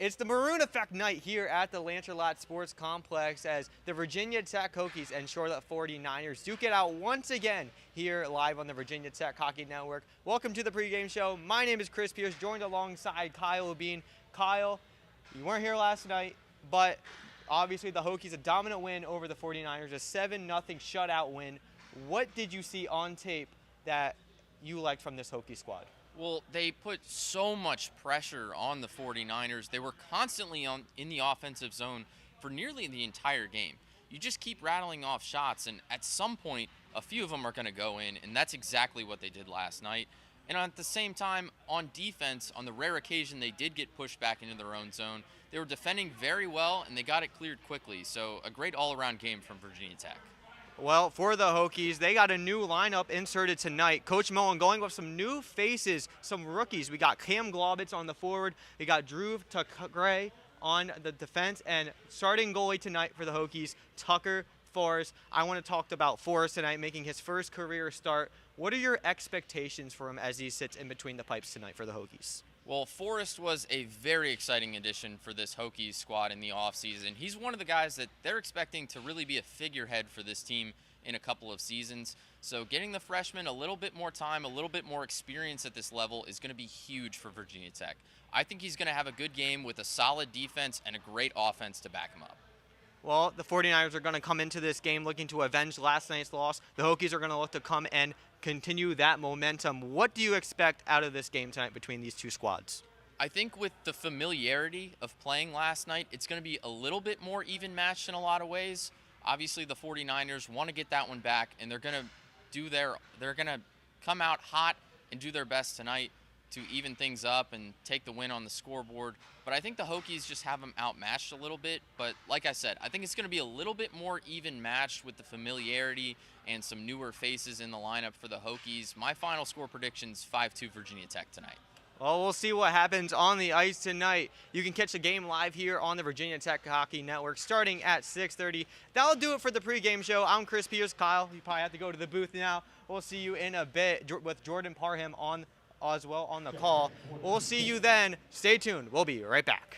It's the Maroon Effect night here at the Lancerlot Sports Complex as the Virginia Tech Hokies and Charlotte 49ers duke it out once again here live on the Virginia Tech Hockey Network. Welcome to the pregame show. My name is Chris Pierce, joined alongside Kyle Bean. Kyle, you weren't here last night, but obviously the Hokies a dominant win over the 49ers, a 7-0 shutout win. What did you see on tape that you liked from this Hokie squad? Well, they put so much pressure on the 49ers. They were constantly in the offensive zone for nearly the entire game. You just keep rattling off shots, and at some point, a few of them are going to go in, and that's exactly what they did last night. And at the same time, on defense, on the rare occasion they did get pushed back into their own zone, they were defending very well, and they got it cleared quickly. So a great all-around game from Virginia Tech. Well, for the Hokies, they got a new lineup inserted tonight. Coach Mullen going with some new faces, some rookies. We got Cam Globitz on the forward. We got Drew Tuckgray on the defense. And starting goalie tonight for the Hokies, Tucker Forrest. I want to talk about Forrest tonight, making his first career start. What are your expectations for him as he sits in between the pipes tonight for the Hokies? Well, Forrest was a very exciting addition for this Hokies squad in the offseason. He's one of the guys that they're expecting to really be a figurehead for this team in a couple of seasons. So getting the freshman a little bit more time, a little bit more experience at this level is going to be huge for Virginia Tech. I think he's going to have a good game with a solid defense and a great offense to back him up. Well, the 49ers are going to come into this game looking to avenge last night's loss. The Hokies are going to look to come and continue that momentum. What do you expect out of this game tonight between these two squads? I think with the familiarity of playing last night, it's going to be a little bit more even matched in a lot of ways. Obviously, the 49ers want to get that one back, and they're going to come out hot and do their best tonight to even things up and take the win on the scoreboard. But I think the Hokies just have them outmatched a little bit. But like I said, I think it's going to be a little bit more even matched with the familiarity and some newer faces in the lineup for the Hokies. My final score prediction's 5-2 Virginia Tech tonight. Well, we'll see what happens on the ice tonight. You can catch the game live here on the Virginia Tech Hockey Network starting at 6:30. That'll do it for the pregame show. I'm Chris Pierce. Kyle, you probably have to go to the booth now. We'll see you in a bit with Jordan Parham on as well on the call. We'll see you then. Stay tuned. We'll be right back.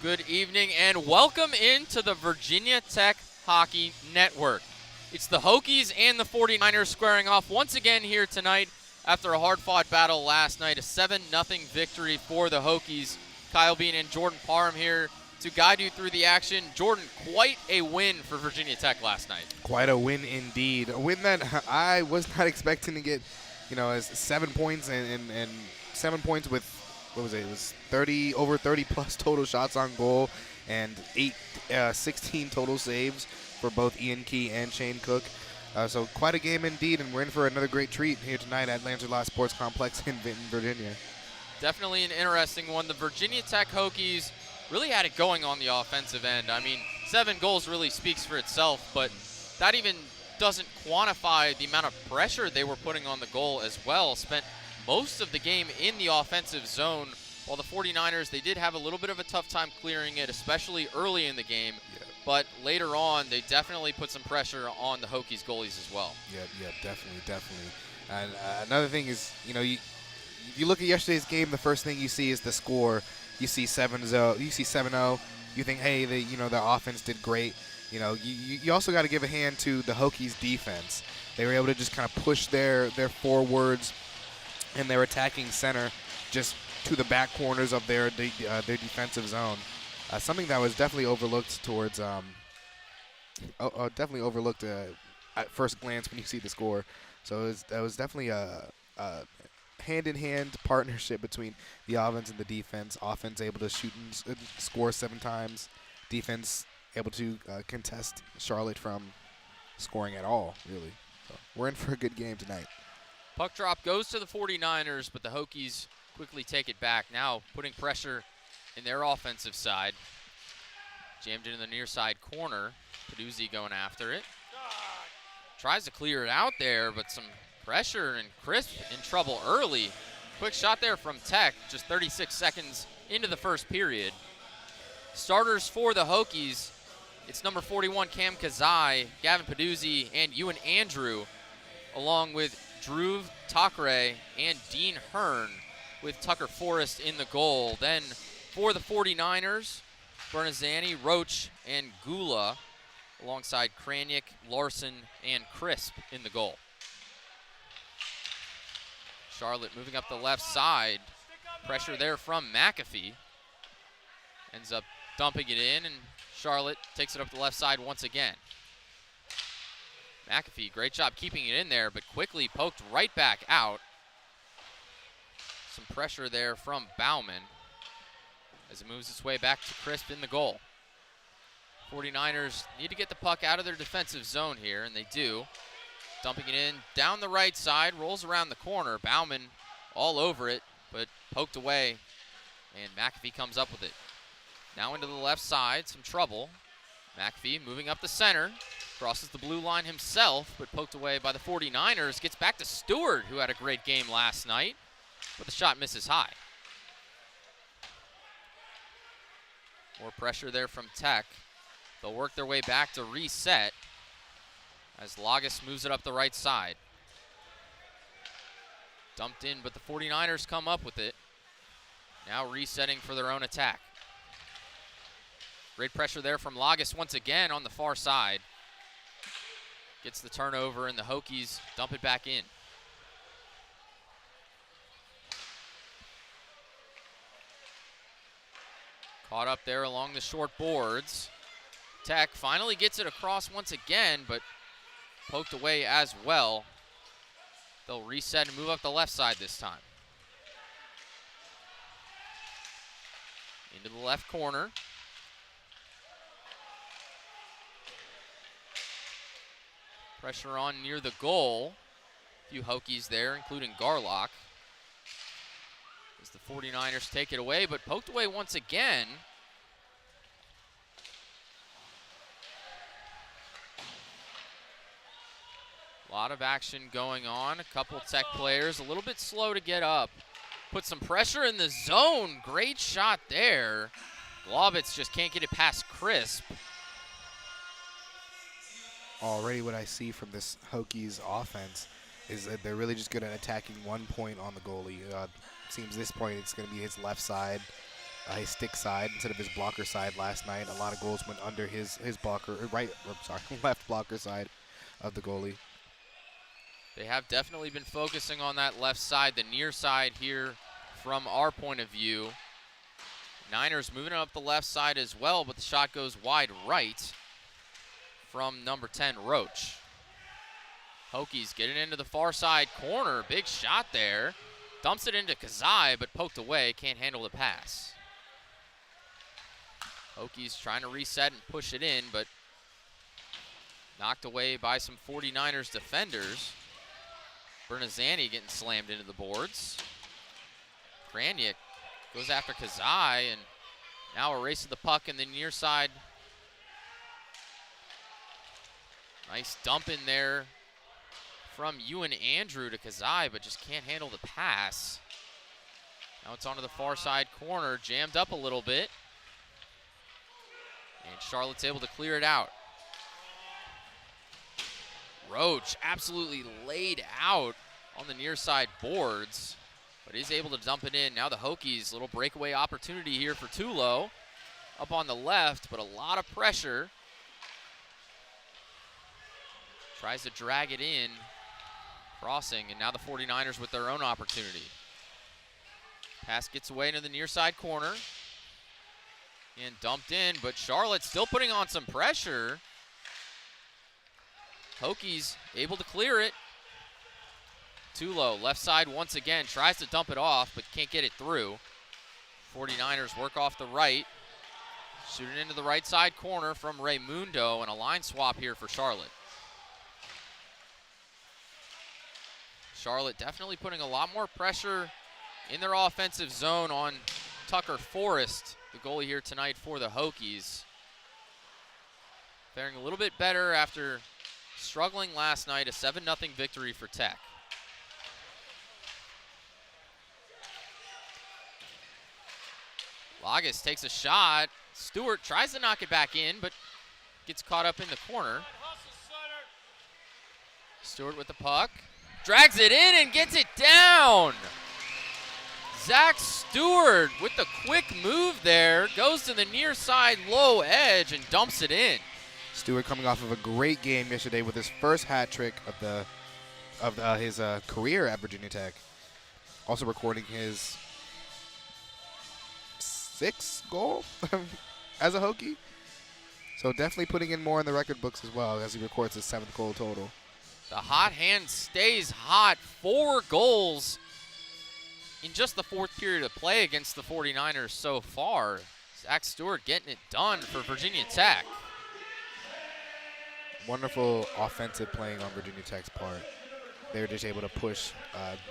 Good evening and welcome into the Virginia Tech Hockey Network. It's the Hokies and the 49ers squaring off once again here tonight after a hard-fought battle last night. A 7-0 victory for the Hokies. Kyle Bean and Jordan Parham here to guide you through the action. Jordan, quite a win for Virginia Tech last night. Quite a win indeed. A win that I was not expecting to get, as 7 points and 7 points with, what was it? It was over 30 plus total shots on goal and 16 total saves for ian Ian Key and Shane Cook. So quite a game indeed, and we're in for another great treat here tonight at Lancer Sports Complex in Vinton, Virginia. Definitely an interesting one. The Virginia Tech Hokies really had it going on the offensive end. I mean, 7 goals really speaks for itself, but that even doesn't quantify the amount of pressure they were putting on the goal as well. Spent most of the game in the offensive zone, while the 49ers, they did have a little bit of a tough time clearing it, especially early in the game. Yeah. But later on, they definitely put some pressure on the Hokies goalies as well. Yeah, definitely. And another thing is, you look at yesterday's game, the first thing you see is the score. You see 7-0. You think, hey, the offense did great. You also got to give a hand to the Hokies defense. They were able to just kind of push their forwards and their attacking center just to the back corners of their defensive zone. Something that was definitely overlooked at first glance when you see the score. So that was definitely a hand-in-hand partnership between the offense and the defense. Offense able to shoot and score 7 times. Defense able to contest Charlotte from scoring at all, really. So we're in for a good game tonight. Puck drop goes to the 49ers, but the Hokies quickly take it back. Now putting pressure in their offensive side. Jammed into the near side corner. Peduzzi going after it. Tries to clear it out there, but some pressure, and Crisp in trouble early. Quick shot there from Tech, just 36 seconds into the first period. Starters for the Hokies, it's number 41, Cam Kazai, Gavin Peduzzi, and Ewan Andrew, along with Drew Takre and Dean Hearn, with Tucker Forrest in the goal. Then for the 49ers, Bernazani, Roach, and Gula, alongside Kraniak, Larson, and Crisp in the goal. Charlotte moving up the left side. Pressure there from McAfee. Ends up dumping it in, and Charlotte takes it up the left side once again. McAfee, great job keeping it in there, but quickly poked right back out. Some pressure there from Bauman as it moves its way back to Crisp in the goal. 49ers need to get the puck out of their defensive zone here, and they do. Dumping it in down the right side, rolls around the corner. Bauman all over it, but poked away, and McAfee comes up with it. Now into the left side, some trouble. McAfee moving up the center, crosses the blue line himself, but poked away by the 49ers. Gets back to Stewart, who had a great game last night, but the shot misses high. More pressure there from Tech. They'll work their way back to reset as Lagas moves it up the right side. Dumped in, but the 49ers come up with it. Now resetting for their own attack. Great pressure there from Lagas once again on the far side. Gets the turnover, and the Hokies dump it back in. Caught up there along the short boards. Tech finally gets it across once again, but poked away as well. They'll reset and move up the left side this time. Into the left corner. Pressure on near the goal. A few Hokies there, including Garlock. As the 49ers take it away, but poked away once again. A lot of action going on. A couple Tech players a little bit slow to get up. Put some pressure in the zone. Great shot there. Globitz just can't get it past Crisp. Already what I see from this Hokies offense is that they're really just good at attacking 1 point on the goalie. Seems this point it's going to be his left side. his stick side instead of his blocker side last night. A lot of goals went under his blocker, left blocker side of the goalie. They have definitely been focusing on that left side, the near side here from our point of view. Niners moving up the left side as well, but the shot goes wide right from number 10, Roach. Hokies getting into the far side corner. Big shot there. Dumps it into Kazai, but poked away. Can't handle the pass. Hokies trying to reset and push it in, but knocked away by some 49ers defenders. Bernazani getting slammed into the boards. Kraniak goes after Kazai, and now a race to the puck in the near side. Nice dump in there from Ewan Andrew to Kazai, but just can't handle the pass. Now it's onto the far side corner, jammed up a little bit. And Charlotte's able to clear it out. Roach absolutely laid out on the near side boards, but is able to dump it in. Now the Hokies, little breakaway opportunity here for Tulo. Up on the left, but a lot of pressure. Tries to drag it in, crossing, and now the 49ers with their own opportunity. Pass gets away into the near side corner. And dumped in, but Charlotte still putting on some pressure. Hokies able to clear it. Tulo, left side once again, tries to dump it off, but can't get it through. 49ers work off the right. Shooting into the right side corner from Raymundo, and a line swap here for Charlotte. Charlotte definitely putting a lot more pressure in their offensive zone on Tucker Forrest, the goalie here tonight for the Hokies. Faring a little bit better after struggling last night, a 7-0 victory for Tech. Lagas takes a shot. Stewart tries to knock it back in, but gets caught up in the corner. Stewart with the puck. Drags it in and gets it down. Zach Stewart with the quick move there. Goes to the near side low edge and dumps it in. Stewart coming off of a great game yesterday with his first hat trick of his career at Virginia Tech. Also recording his 6th goal as a Hokie. So definitely putting in more in the record books as well as he records his 7th goal total. The hot hand stays hot. 4 goals in just the 4th period of play against the 49ers so far. Zach Stewart getting it done for Virginia Tech. Wonderful offensive playing on Virginia Tech's part. They were just able to push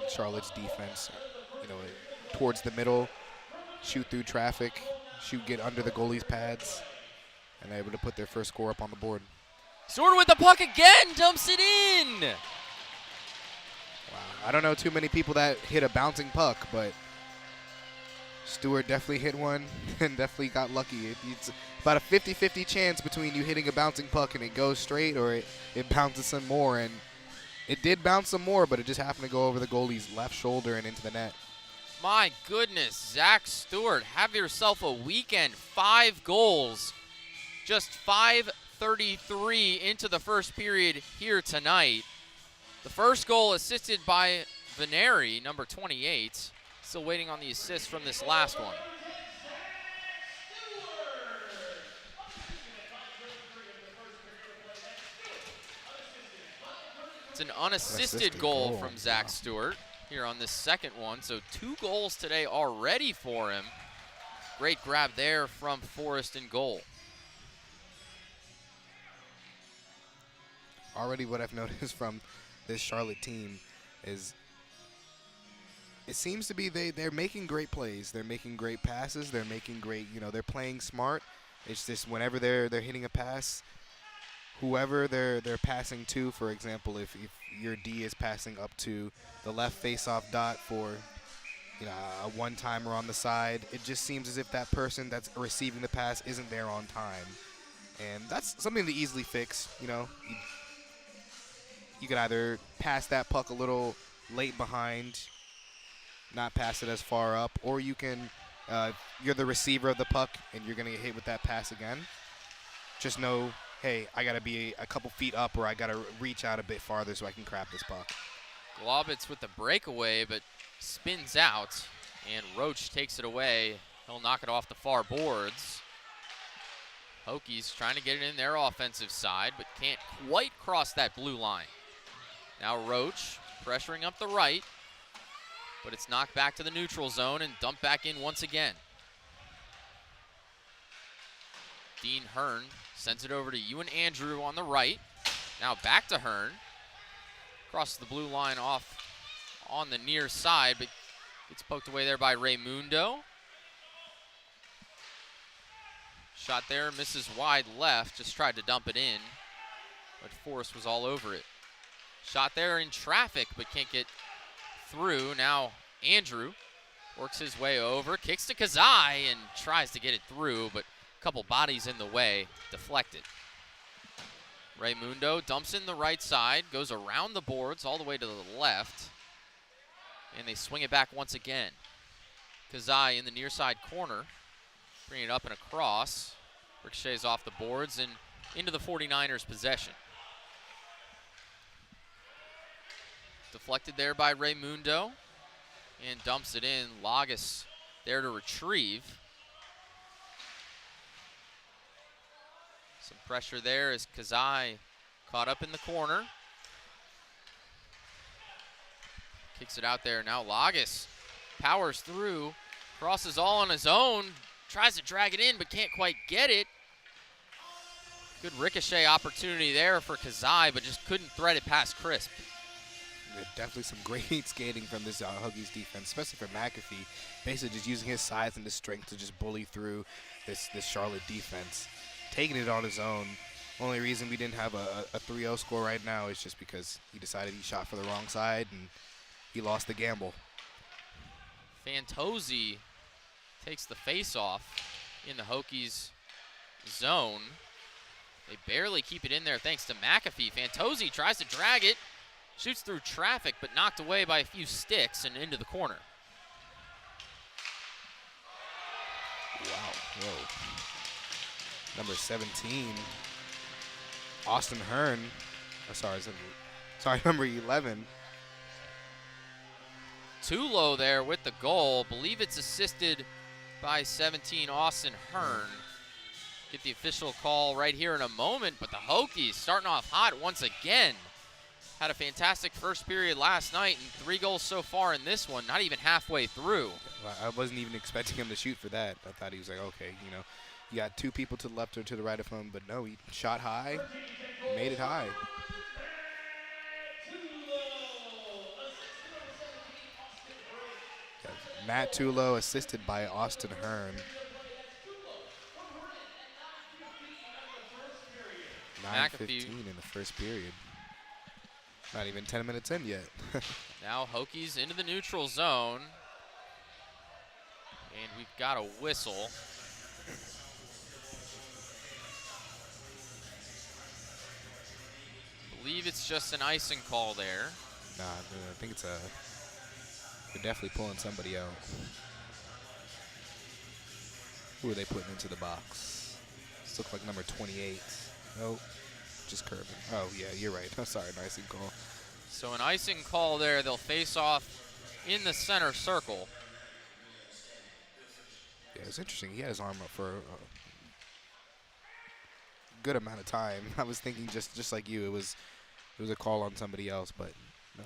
Charlotte's defense, towards the middle, shoot through traffic, get under the goalie's pads, and they're able to put their first score up on the board. Stewart with the puck again, dumps it in. Wow, I don't know too many people that hit a bouncing puck, but Stewart definitely hit one and definitely got lucky. It's about a 50-50 chance between you hitting a bouncing puck and it goes straight or it bounces some more, and it did bounce some more, but it just happened to go over the goalie's left shoulder and into the net. My goodness, Zach Stewart, have yourself a weekend. 5 goals, just 5:33 into the first period here tonight. The first goal assisted by Veneri, number 28. Still waiting on the assist from this last one. It's an unassisted goal from Zach Stewart here on this second one. So 2 goals today already for him. Great grab there from Forrest in goal. Already what I've noticed from this Charlotte team is it seems to be they're making great plays. They're making great passes. They're making great, they're playing smart. It's just whenever they're hitting a pass, whoever they're passing to, for example, if your D is passing up to the left face-off dot for a one-timer on the side, it just seems as if that person that's receiving the pass isn't there on time. And that's something to easily fix. You could either pass that puck a little late behind, not pass it as far up, or you can you're the receiver of the puck and you're going to get hit with that pass again, just know, hey, I got to be a couple feet up or I got to reach out a bit farther so I can crap this puck. Globitz with the breakaway, but spins out, and Roach takes it away. He'll knock it off the far boards. Hokies trying to get it in their offensive side, but can't quite cross that blue line. Now Roach pressuring up the right, but it's knocked back to the neutral zone and dumped back in once again. Dean Hearn sends it over to Ewan Andrew on the right. Now back to Hearn. Crosses the blue line off on the near side, but gets poked away there by Raymundo. Shot there, misses wide left, just tried to dump it in, but Forrest was all over it. Shot there in traffic, but can't get through. Now Andrew works his way over, kicks to Kazai, and tries to get it through, but a couple bodies in the way, deflected. Raymundo dumps in the right side, goes around the boards all the way to the left, and they swing it back once again. Kazai in the near side corner, bring it up and across. Ricochets off the boards and into the 49ers possession. Deflected there by Raymundo and dumps it in. Lagas there to retrieve. Some pressure there as Kazai caught up in the corner. Kicks it out there. Now Lagas powers through, crosses all on his own, tries to drag it in but can't quite get it. Good ricochet opportunity there for Kazai, but just couldn't thread it past Crisp. Definitely some great skating from this Hokies defense, especially for McAfee. Basically just using his size and his strength to just bully through this Charlotte defense. Taking it on his own. Only reason we didn't have a 3-0 score right now is just because he decided he shot for the wrong side and he lost the gamble. Fantozzi takes the face-off in the Hokies zone. They barely keep it in there thanks to McAfee. Fantozzi tries to drag it, shoots through traffic, but knocked away by a few sticks and into the corner. Wow, whoa. Number 17, Austin Hearn. Oh, sorry, number 11. Tulo there with the goal. Believe it's assisted by 17, Austin Hearn. Get the official call right here in a moment, but the Hokies starting off hot once again. Had a fantastic first period last night and 3 goals so far in this one, not even halfway through. Well, I wasn't even expecting him to shoot for that. I thought he was like, okay, you got 2 people to the left or to the right of him, but no, he shot high, made it high. Matt Tulo assisted by Austin Hearn. 9:15 in the first period. Not even 10 minutes in yet. Now Hokies into the neutral zone. And we've got a whistle. Believe it's just an icing call there. Nah, I think it's they're definitely pulling somebody out. Who are they putting into the box? This looks like number 28. Nope, just curving. Oh, yeah, you're right. I'm sorry, an icing call. So an icing call there. They'll face off in the center circle. Yeah, it's interesting. He had his arm up for a good amount of time. I was thinking just like you, it was a call on somebody else, but no.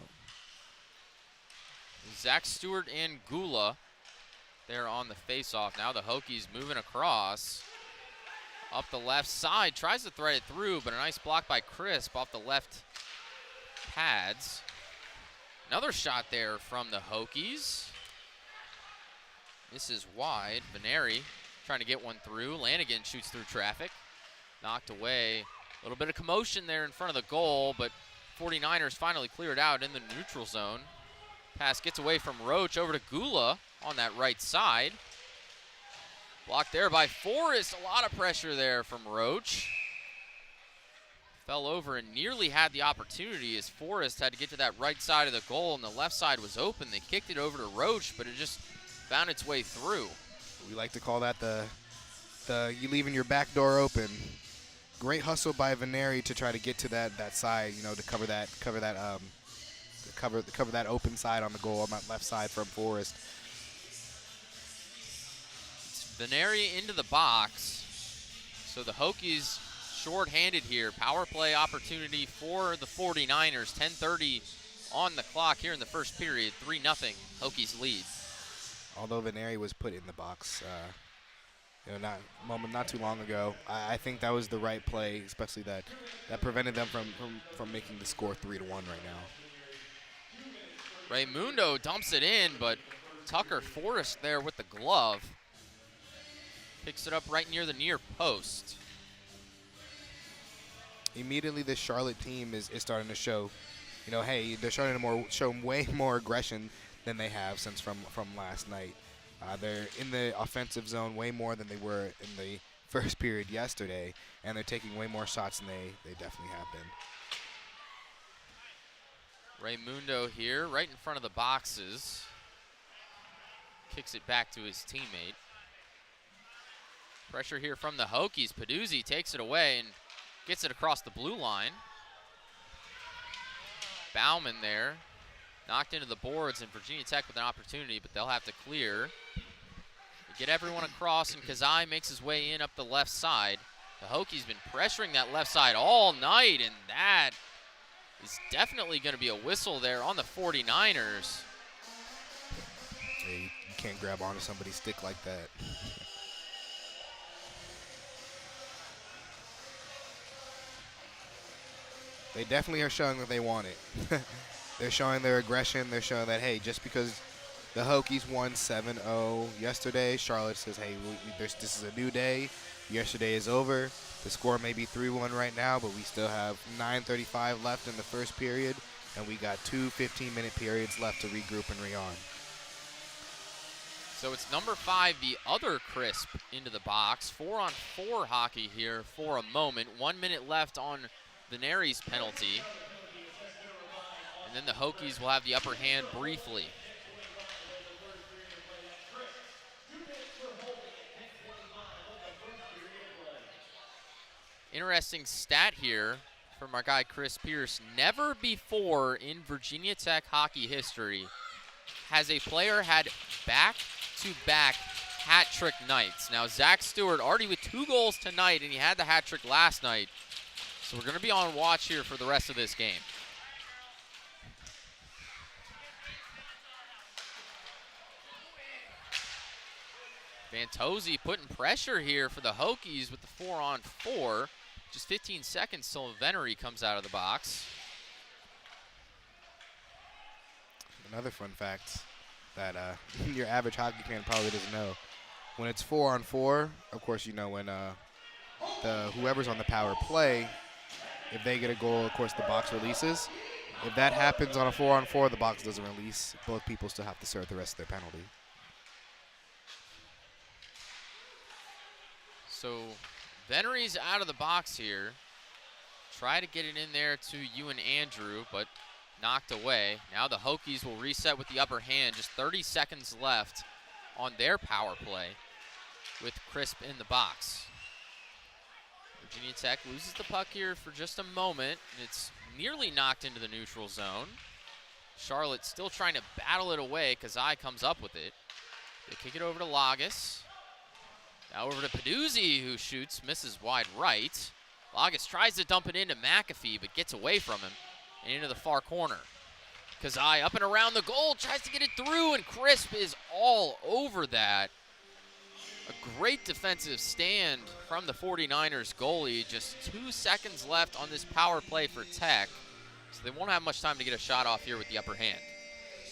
Zach Stewart and Gula there on the face-off. Now the Hokies moving across. Up the left side, tries to thread it through, but a nice block by Crisp off the left pads. Another shot there from the Hokies. This is wide. Veneri trying to get one through. Lanigan shoots through traffic. Knocked away. A little bit of commotion there in front of the goal, but 49ers finally cleared out in the neutral zone. Pass gets away from Roach over to Gula on that right side. Blocked there by Forrest. A lot of pressure there from Roach. Fell over and nearly had the opportunity as Forrest had to get to that right side of the goal and the left side was open. They kicked it over to Roach, but it just found its way through. We like to call that the you leaving your back door open. Great hustle by Veneri to try to get to that side, to cover that open side on the goal on that left side from Forrest. It's Veneri into the box. So the Hokies short-handed here. Power play opportunity for the 49ers. 10:30 on the clock here in the first period. 3-0 Hokies lead. Although Veneri was put in the box, not too long ago, I think that was the right play, especially that prevented them from making the score 3-1 right now. Raymundo dumps it in, but Tucker Forrest there with the glove. Picks it up right near the near post. Immediately, this Charlotte team is starting to show, hey, they're starting to show way more aggression than they have since from last night. They're in the offensive zone way more than they were in the first period yesterday, and they're taking way more shots than they definitely have been. Raymundo here, right in front of the boxes. Kicks it back to his teammate. Pressure here from the Hokies. Peduzzi takes it away and gets it across the blue line. Bauman there. Knocked into the boards, and Virginia Tech with an opportunity, but they'll have to clear. They get everyone across, and Kazai makes his way in up the left side. The Hokies been pressuring that left side all night, and that is definitely going to be a whistle there on the 49ers. Hey, you can't grab onto somebody's stick like that. They definitely are showing that they want it. They're showing their aggression. They're showing that, hey, just because the Hokies won 7-0 yesterday, Charlotte says, hey, this is a new day. Yesterday is over. The score may be 3-1 right now, but we still have 9:35 left in the first period, and we got 2 15-minute periods left to regroup and re-on. So it's number 5, the other Crisp, into the box. 4-on-4 hockey here for a moment. 1 minute left on Veneri's penalty. And then the Hokies will have the upper hand briefly. Interesting stat here from our guy Chris Pierce. Never before in Virginia Tech hockey history has a player had back-to-back hat trick nights. Now, Zach Stewart already with 2 goals tonight, and he had the hat trick last night. So we're going to be on watch here for the rest of this game. Fantozzi putting pressure here for the Hokies with the 4-on-4. Just 15 seconds till Veneri comes out of the box. Another fun fact that your average hockey fan probably doesn't know. When it's 4-on-4, of course, when whoever's on the power play, if they get a goal, of course, the box releases. If that happens on a 4-on-4, the box doesn't release. Both people still have to serve the rest of their penalty. So Veneri's out of the box here. Try to get it in there to Ewan Andrew, but knocked away. Now the Hokies will reset with the upper hand. Just 30 seconds left on their power play with Crisp in the box. Virginia Tech loses the puck here for just a moment, and it's nearly knocked into the neutral zone. Charlotte still trying to battle it away. Kazai comes up with it. They kick it over to Lagas. Now over to Peduzzi, who shoots, misses wide right. Lagas tries to dump it into McAfee, but gets away from him and into the far corner. Kazai up and around the goal, tries to get it through, and Crisp is all over that. A great defensive stand from the 49ers goalie. Just 2 seconds left on this power play for Tech, so they won't have much time to get a shot off here with the upper hand.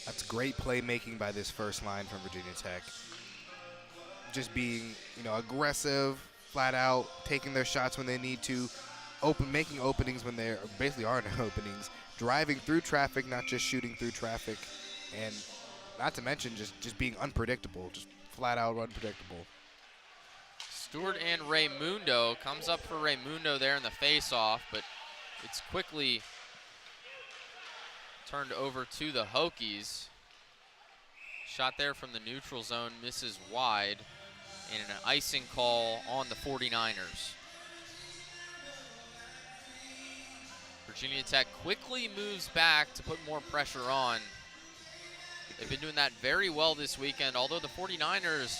That's great playmaking by this first line from Virginia Tech. Just being, aggressive, flat out, taking their shots when they need to, making openings when there basically are no openings, driving through traffic, not just shooting through traffic, and not to mention just being unpredictable, just flat out unpredictable. Stewart and Raymundo. Comes up for Raymundo there in the face-off, but it's quickly turned over to the Hokies. Shot there from the neutral zone, misses wide. and an icing call on the 49ers. Virginia Tech quickly moves back to put more pressure on. They've been doing that very well this weekend, although the 49ers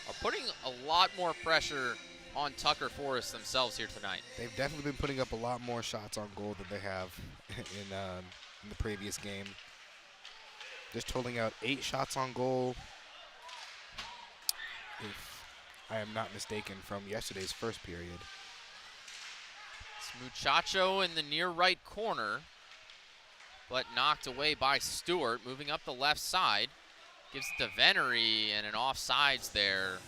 are putting a lot more pressure on Tucker Forest themselves here tonight. They've definitely been putting up a lot more shots on goal than they have in the previous game. Just totaling out 8 shots on goal, if I am not mistaken, from yesterday's first period. It's Muchacho in the near right corner, but knocked away by Stewart. Moving up the left side, gives it to Venery, and an offsides there.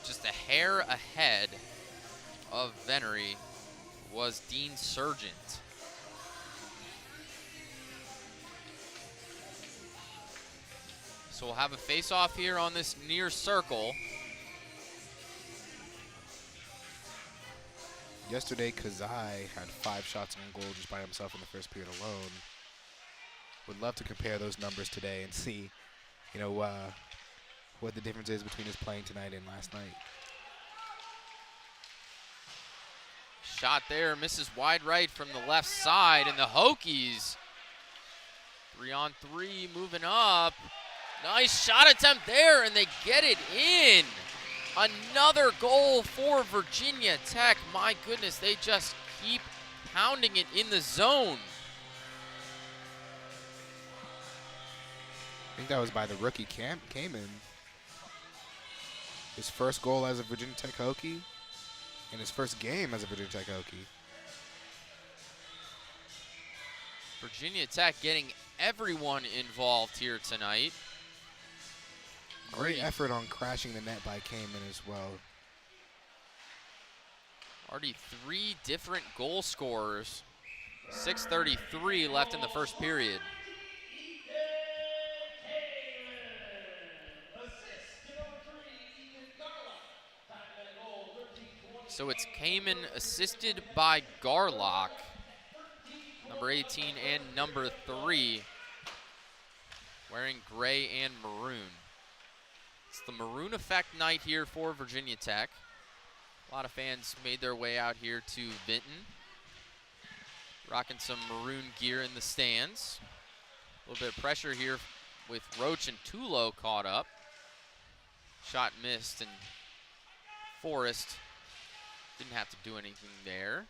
Just a hair ahead of Venery was Dean Sargent. So we'll have a face-off here on this near circle. Yesterday, Kazai had 5 shots on goal just by himself in the first period alone. Would love to compare those numbers today and see, you know, what the difference is between his playing tonight and last night. Shot there, misses wide right from the left side, and the Hokies 3-on-3 moving up. Nice shot attempt there, and they get it in. Another goal for Virginia Tech. My goodness, they just keep pounding it in the zone. I think that was by the rookie Kamen. His first goal as a Virginia Tech Hokie, and his first game as a Virginia Tech Hokie. Virginia Tech getting everyone involved here tonight. Great effort on crashing the net by Kamen as well. Already 3 different goal scorers. 6:33 left in the first period. So it's Kamen assisted by Garlock, number 18 and number 3, wearing gray and maroon. It's the maroon effect night here for Virginia Tech. A lot of fans made their way out here to Vinton, rocking some maroon gear in the stands. A little bit of pressure here with Roach and Tulo caught up. Shot missed, and Forrest didn't have to do anything there.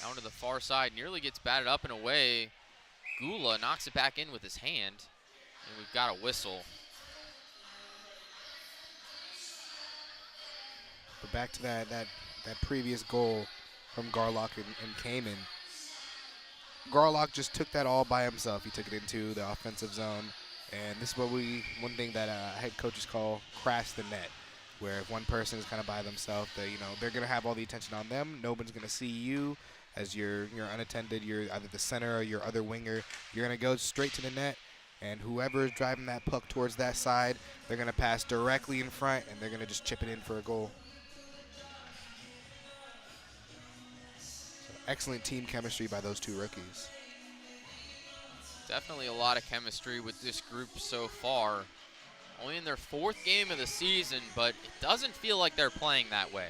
Down to the far side, nearly gets batted up and away. Gula knocks it back in with his hand, and we've got a whistle. But back to that previous goal from Garlock and Kamen. Garlock just took that all by himself. He took it into the offensive zone, and this is one thing that head coaches call crash the net, where if one person is kind of by themselves, they're going to have all the attention on them. Nobody's going to see you as you're unattended. You're either the center or your other winger. You're going to go straight to the net, and whoever is driving that puck towards that side, they're going to pass directly in front, and they're going to just chip it in for a goal. So excellent team chemistry by those 2 rookies. Definitely a lot of chemistry with this group so far. Only in their 4th game of the season, but it doesn't feel like they're playing that way.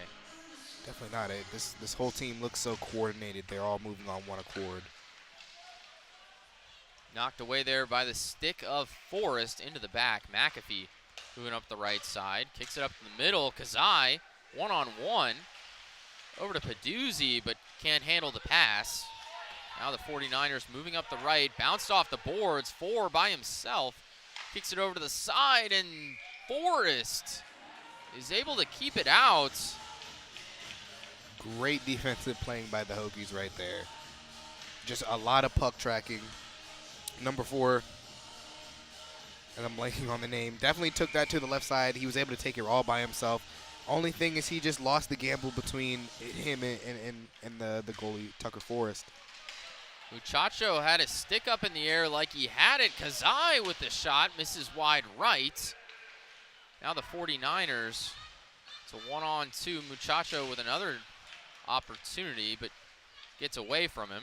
Definitely not. This whole team looks so coordinated. They're all moving on one accord. Knocked away there by the stick of Forrest into the back. McAfee moving up the right side. Kicks it up in the middle. Kazai, one-on-one. Over to Peduzzi, but can't handle the pass. Now the 49ers moving up the right. Bounced off the boards. 4 by himself. Kicks it over to the side, and Forrest is able to keep it out. Great defensive playing by the Hokies right there. Just a lot of puck tracking. Number 4, and I'm blanking on the name, definitely took that to the left side. He was able to take it all by himself. Only thing is he just lost the gamble between him and the goalie, Tucker Forrest. Muchacho had his stick up in the air like he had it. Kazai with the shot, misses wide right. Now the 49ers, it's a 1-on-2. Muchacho with another opportunity, but gets away from him.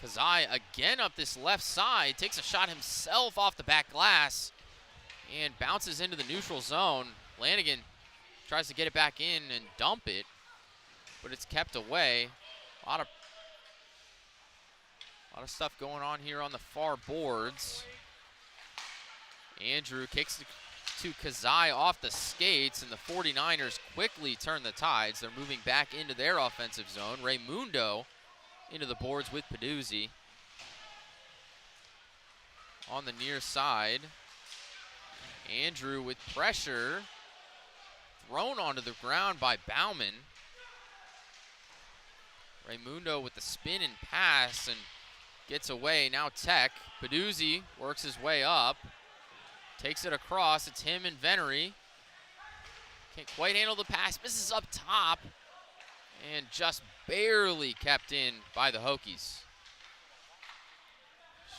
Kazai again up this left side, takes a shot himself off the back glass, and bounces into the neutral zone. Lanigan tries to get it back in and dump it, but it's kept away. A lot of stuff going on here on the far boards. Andrew kicks to Kazai off the skates, and the 49ers quickly turn the tides. They're moving back into their offensive zone. Raymundo into the boards with Peduzzi. On the near side, Andrew with pressure, thrown onto the ground by Bauman. Raymundo with the spin and pass and gets away. Now Tech. Peduzzi works his way up, takes it across. It's him and Venery. Can't quite handle the pass, misses up top, and just barely kept in by the Hokies.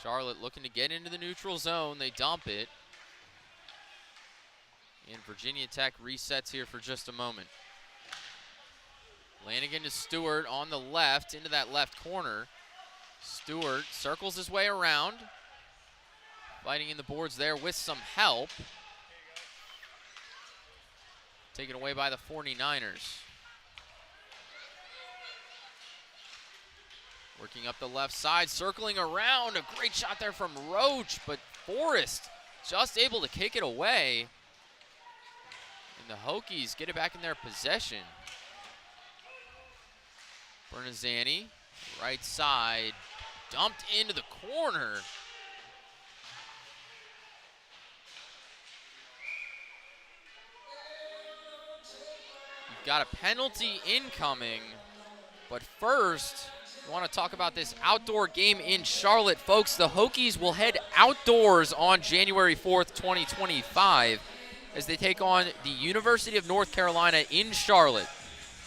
Charlotte looking to get into the neutral zone. They dump it. And Virginia Tech resets here for just a moment. Lanigan to Stewart on the left, into that left corner. Stewart circles his way around. Fighting in the boards there with some help. Taken away by the 49ers. Working up the left side, circling around. A great shot there from Roach, but Forrest just able to kick it away. And the Hokies get it back in their possession. Bernazani, right side, dumped into the corner. You've got a penalty incoming, but first, I want to talk about this outdoor game in Charlotte. Folks, the Hokies will head outdoors on January 4th, 2025 as they take on the University of North Carolina in Charlotte.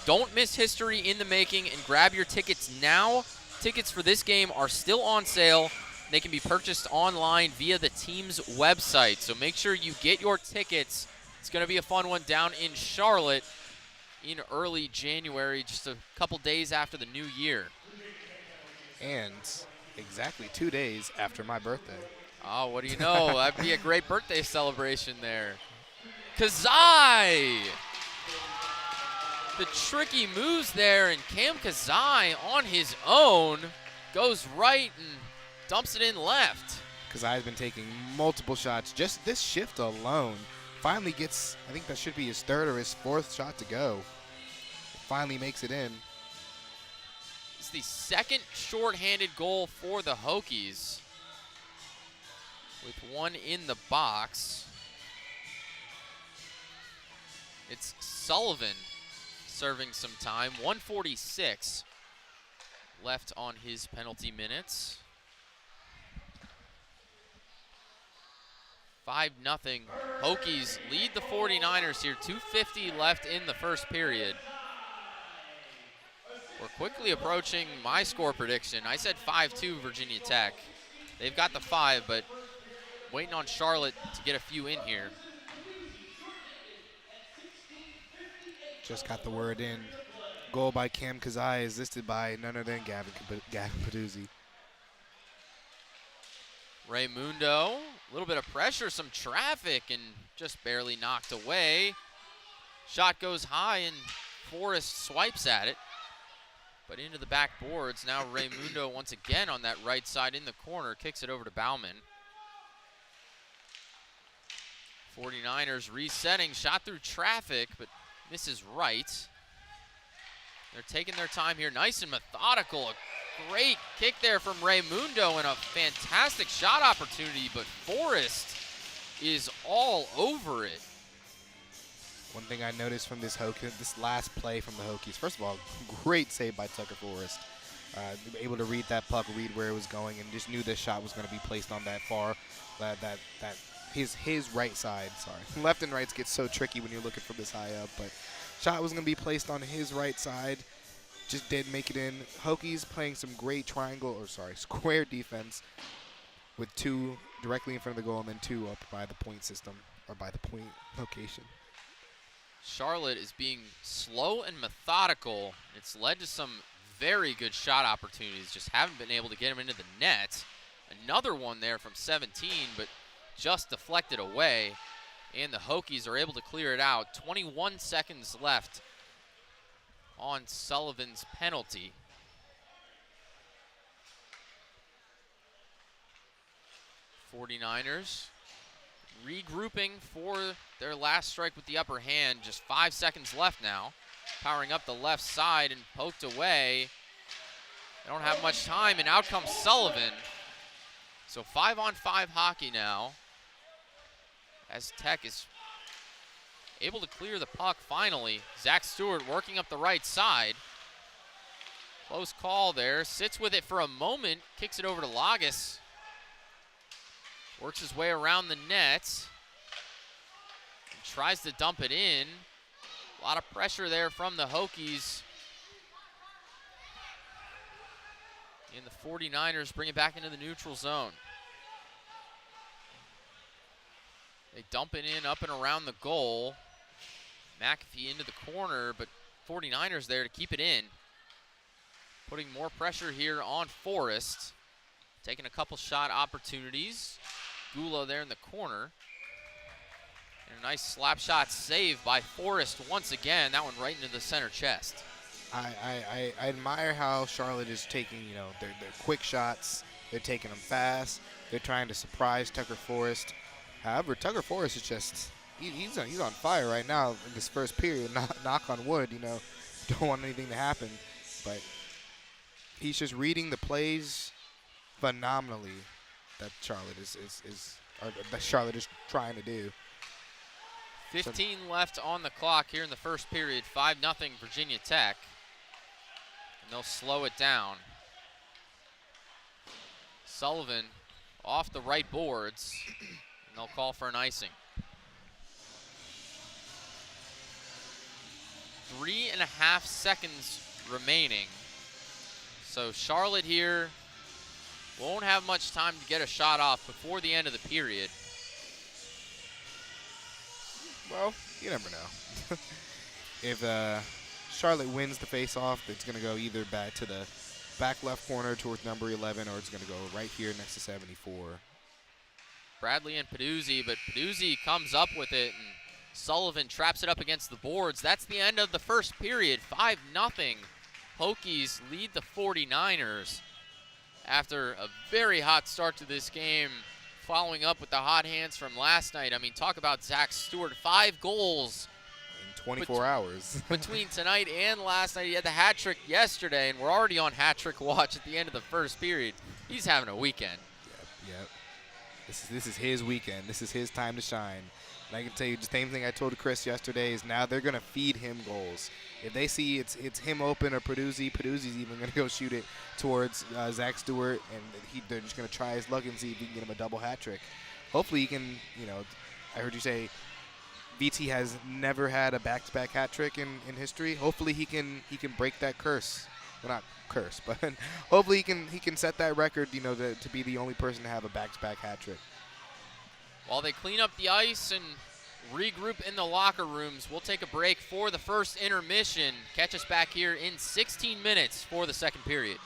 Don't miss history in the making and grab your tickets now. Tickets for this game are still on sale. They can be purchased online via the team's website. So make sure you get your tickets. It's going to be a fun one down in Charlotte in early January, just a couple days after the new year. And exactly 2 days after my birthday. Oh, what do you know? That'd be a great birthday celebration there. Kazai! The tricky moves there, and Cam Kazai on his own goes right and dumps it in left. Kazai's been taking multiple shots. Just this shift alone finally gets, I think that should be his third or his fourth shot to go. Finally makes it in. It's the second shorthanded goal for the Hokies, with one in the box. It's Sullivan serving some time. 1:46 left on his penalty minutes. 5-0. Hokies lead the 49ers here. 2:50 left in the first period. We're quickly approaching my score prediction. I said 5-2 Virginia Tech. They've got the 5, but waiting on Charlotte to get a few in here. Just got the word in. Goal by Cam Kazai, assisted by none other than Gavin Peduzzi. Raymundo, a little bit of pressure, some traffic, and just barely knocked away. Shot goes high, and Forrest swipes at it, but into the back boards. Now Raymundo once again on that right side in the corner, kicks it over to Bauman. 49ers resetting, shot through traffic, but misses right. They're taking their time here, nice and methodical. A great kick there from Raymundo and a fantastic shot opportunity, but Forrest is all over it. One thing I noticed from this last play from the Hokies, first of all, great save by Tucker Forrest. Able to read that puck, read where it was going, and just knew this shot was going to be placed on that far, his right side. Sorry, left and rights get so tricky when you're looking from this high up, but shot was going to be placed on his right side. Just did make it in. Hokies playing some great square defense with 2 directly in front of the goal and then 2 up by the point system, or by the point location. Charlotte is being slow and methodical. It's led to some very good shot opportunities, just haven't been able to get them into the net. Another one there from 17, but just deflected away. and the Hokies are able to clear it out. 21 seconds left on Sullivan's penalty. '49ers regrouping for their last strike with the upper hand. Just 5 seconds left now. Powering up the left side and poked away. They don't have much time, and out comes Sullivan. So 5-on-5 hockey now, as Tech is able to clear the puck finally. Zach Stewart working up the right side. Close call there, sits with it for a moment, kicks it over to Lagas. Works his way around the net and tries to dump it in. A lot of pressure there from the Hokies. And the 49ers bring it back into the neutral zone. They dump it in up and around the goal. McAfee into the corner, but 49ers there to keep it in. Putting more pressure here on Forrest. Taking a couple shot opportunities. Gula there in the corner. And a nice slap shot save by Forrest once again. That one right into the center chest. I admire how Charlotte is taking, their quick shots. They're taking them fast. They're trying to surprise Tucker Forrest. However, Tucker Forrest is just, he's on fire right now in this first period. Knock on wood, don't want anything to happen. But he's just reading the plays phenomenally that Charlotte that Charlotte is trying to do. 15 left on the clock here in the first period. 5-0 Virginia Tech. And they'll slow it down. Sullivan off the right boards. And they'll call for an icing. 3.5 seconds remaining. So Charlotte here won't have much time to get a shot off before the end of the period. Well, you never know. If Charlotte wins the face-off, it's going to go either back to the back left corner towards number 11, or it's going to go right here next to 74. Bradley and Peduzzi, but Peduzzi comes up with it, and Sullivan traps it up against the boards. That's the end of the first period. 5-0. Hokies lead the 49ers after a very hot start to this game, following up with the hot hands from last night. I mean, talk about Zach Stewart. 5 goals in 24 hours. between tonight and last night. He had the hat trick yesterday, and we're already on hat trick watch at the end of the first period. He's having a weekend. Yep. This is his weekend. This is his time to shine. And I can tell you the same thing I told Chris yesterday is now they're going to feed him goals. If they see it's him open or Peduzzi's even going to go shoot it towards Zach Stewart, and they're just going to try his luck and see if he can get him a double hat trick. Hopefully he can, I heard you say VT has never had a back-to-back hat trick in history. Hopefully he can break that curse. Well, not curse, but hopefully he can set that record, to be the only person to have a back-to-back hat trick. While they clean up the ice and regroup in the locker rooms, we'll take a break for the first intermission. Catch us back here in 16 minutes for the second period.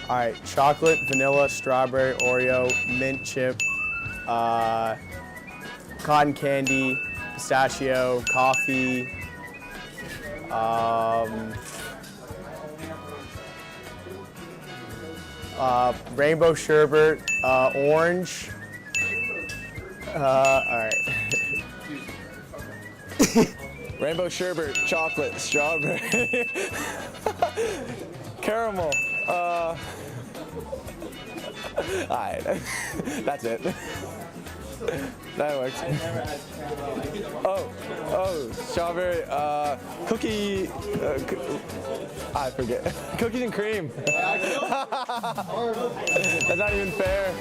All right, chocolate, vanilla, strawberry, Oreo, mint chip, cotton candy, pistachio, coffee, rainbow sherbet, orange. All right. Rainbow sherbet, chocolate, strawberry, caramel. All right, that's it. That works. Oh, strawberry, cookie, I forget. Cookies and cream. That's not even fair.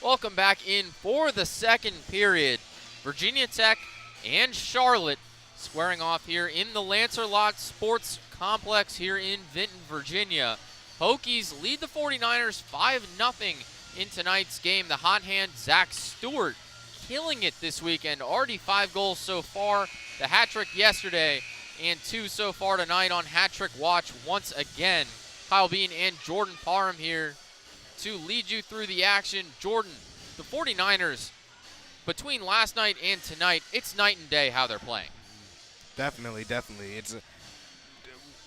Welcome back in for the second period. Virginia Tech and Charlotte squaring off here in the Lancer-Lott Sports Complex here in Vinton, Virginia. Hokies lead the 49ers 5-0 in tonight's game. The hot hand, Zach Stewart, killing it this weekend. Already 5 goals so far. The hat trick yesterday and 2 so far tonight on hat trick watch once again. Kyle Bean and Jordan Parham here to lead you through the action. Jordan, the 49ers, between last night and tonight, it's night and day how they're playing. Definitely.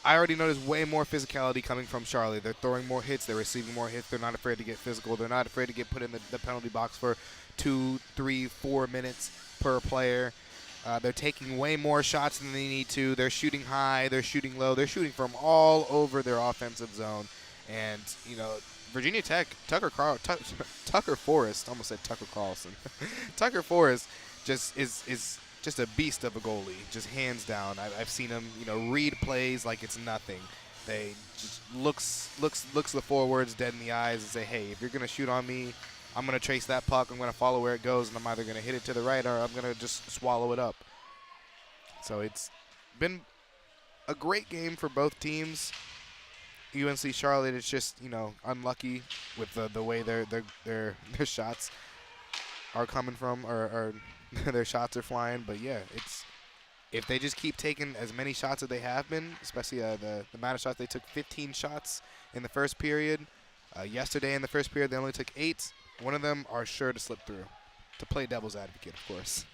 I already noticed way more physicality coming from Charlotte. They're throwing more hits. They're receiving more hits. They're not afraid to get physical. They're not afraid to get put in the penalty box for 2, 3, 4 minutes per player. They're taking way more shots than they need to. They're shooting high. They're shooting low. They're shooting from all over their offensive zone. And, Virginia Tech, Tucker Forrest, almost said Tucker Carlson. Tucker Forrest just is just a beast of a goalie, just hands down. I've seen him, read plays like it's nothing. They just looks the forwards dead in the eyes and say, hey, if you're going to shoot on me, I'm going to trace that puck. I'm going to follow where it goes, and I'm either going to hit it to the right or I'm going to just swallow it up. So it's been a great game for both teams. UNC-Charlotte is just, unlucky with the way their shots are coming from, or their shots are flying. But yeah, if they just keep taking as many shots as they have been, especially the amount of shots they took, 15 shots in the first period. Yesterday in the first period they only took 8. One of them are sure to slip through. To play devil's advocate, of course.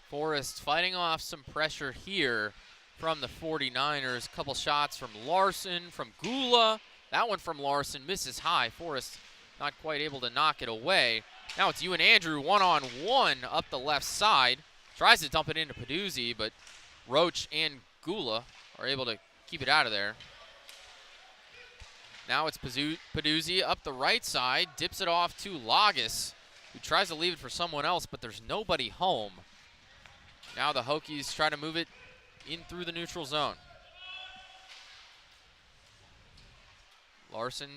Forrest fighting off some pressure here from the 49ers. Couple shots from Larson, from Gula. That one from Larson misses high. Forrest not quite able to knock it away. Now it's you and Andrew one-on-one up the left side. Tries to dump it into Peduzzi, but Roach and Gula are able to keep it out of there. Now it's Peduzzi up the right side, dips it off to Lagas, who tries to leave it for someone else, but there's nobody home. Now the Hokies try to move it in through the neutral zone. Larson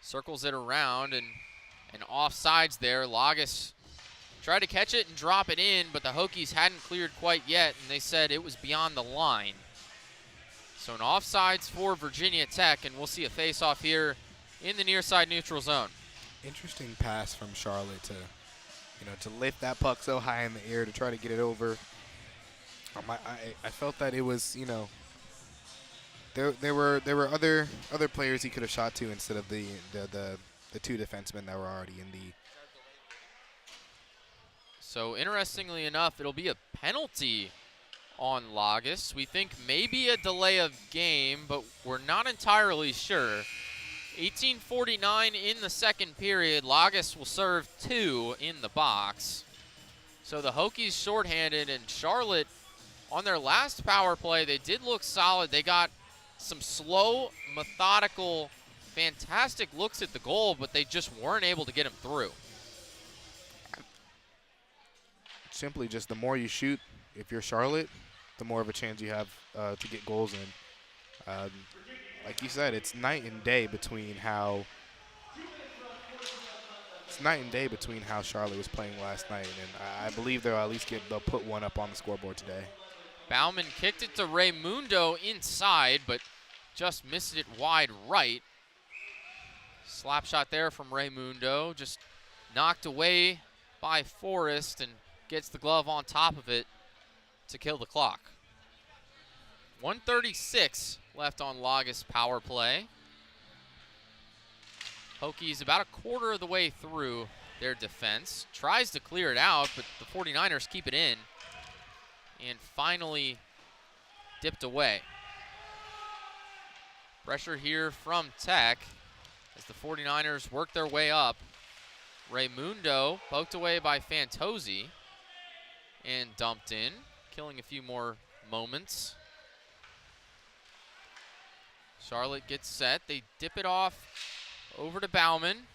circles it around and offsides there. Lagas tried to catch it and drop it in, but the Hokies hadn't cleared quite yet, and they said it was beyond the line. So an offsides for Virginia Tech, and we'll see a face-off here in the near side neutral zone. Interesting pass from Charlotte to lift that puck so high in the air to try to get it over. I felt that it was, there were other players he could have shot to instead of the 2 defensemen that were already in the. So interestingly enough, it'll be a penalty on Lagas. We think maybe a delay of game, but we're not entirely sure. 18:49 in the second period. Lagas will serve 2 in the box. So the Hokies shorthanded, and Charlotte, on their last power play, they did look solid. They got some slow, methodical, fantastic looks at the goal, but they just weren't able to get them through. Simply just the more you shoot, if you're Charlotte, the more of a chance you have to get goals in. Like you said, it's night and day between how Charlotte was playing last night, and I believe they'll put one up on the scoreboard today. Bauman kicked it to Raymundo inside, but just missed it wide right. Slap shot there from Raymundo, just knocked away by Forrest and gets the glove on top of it to kill the clock. 1:36 left on Lagas power play. Hokies about a quarter of the way through their defense. Tries to clear it out, but the 49ers keep it in and finally dipped away. Pressure here from Tech as the 49ers work their way up. Raymundo poked away by Fantozzi and dumped in, killing a few more moments. Charlotte gets set. They dip it off over to Bauman.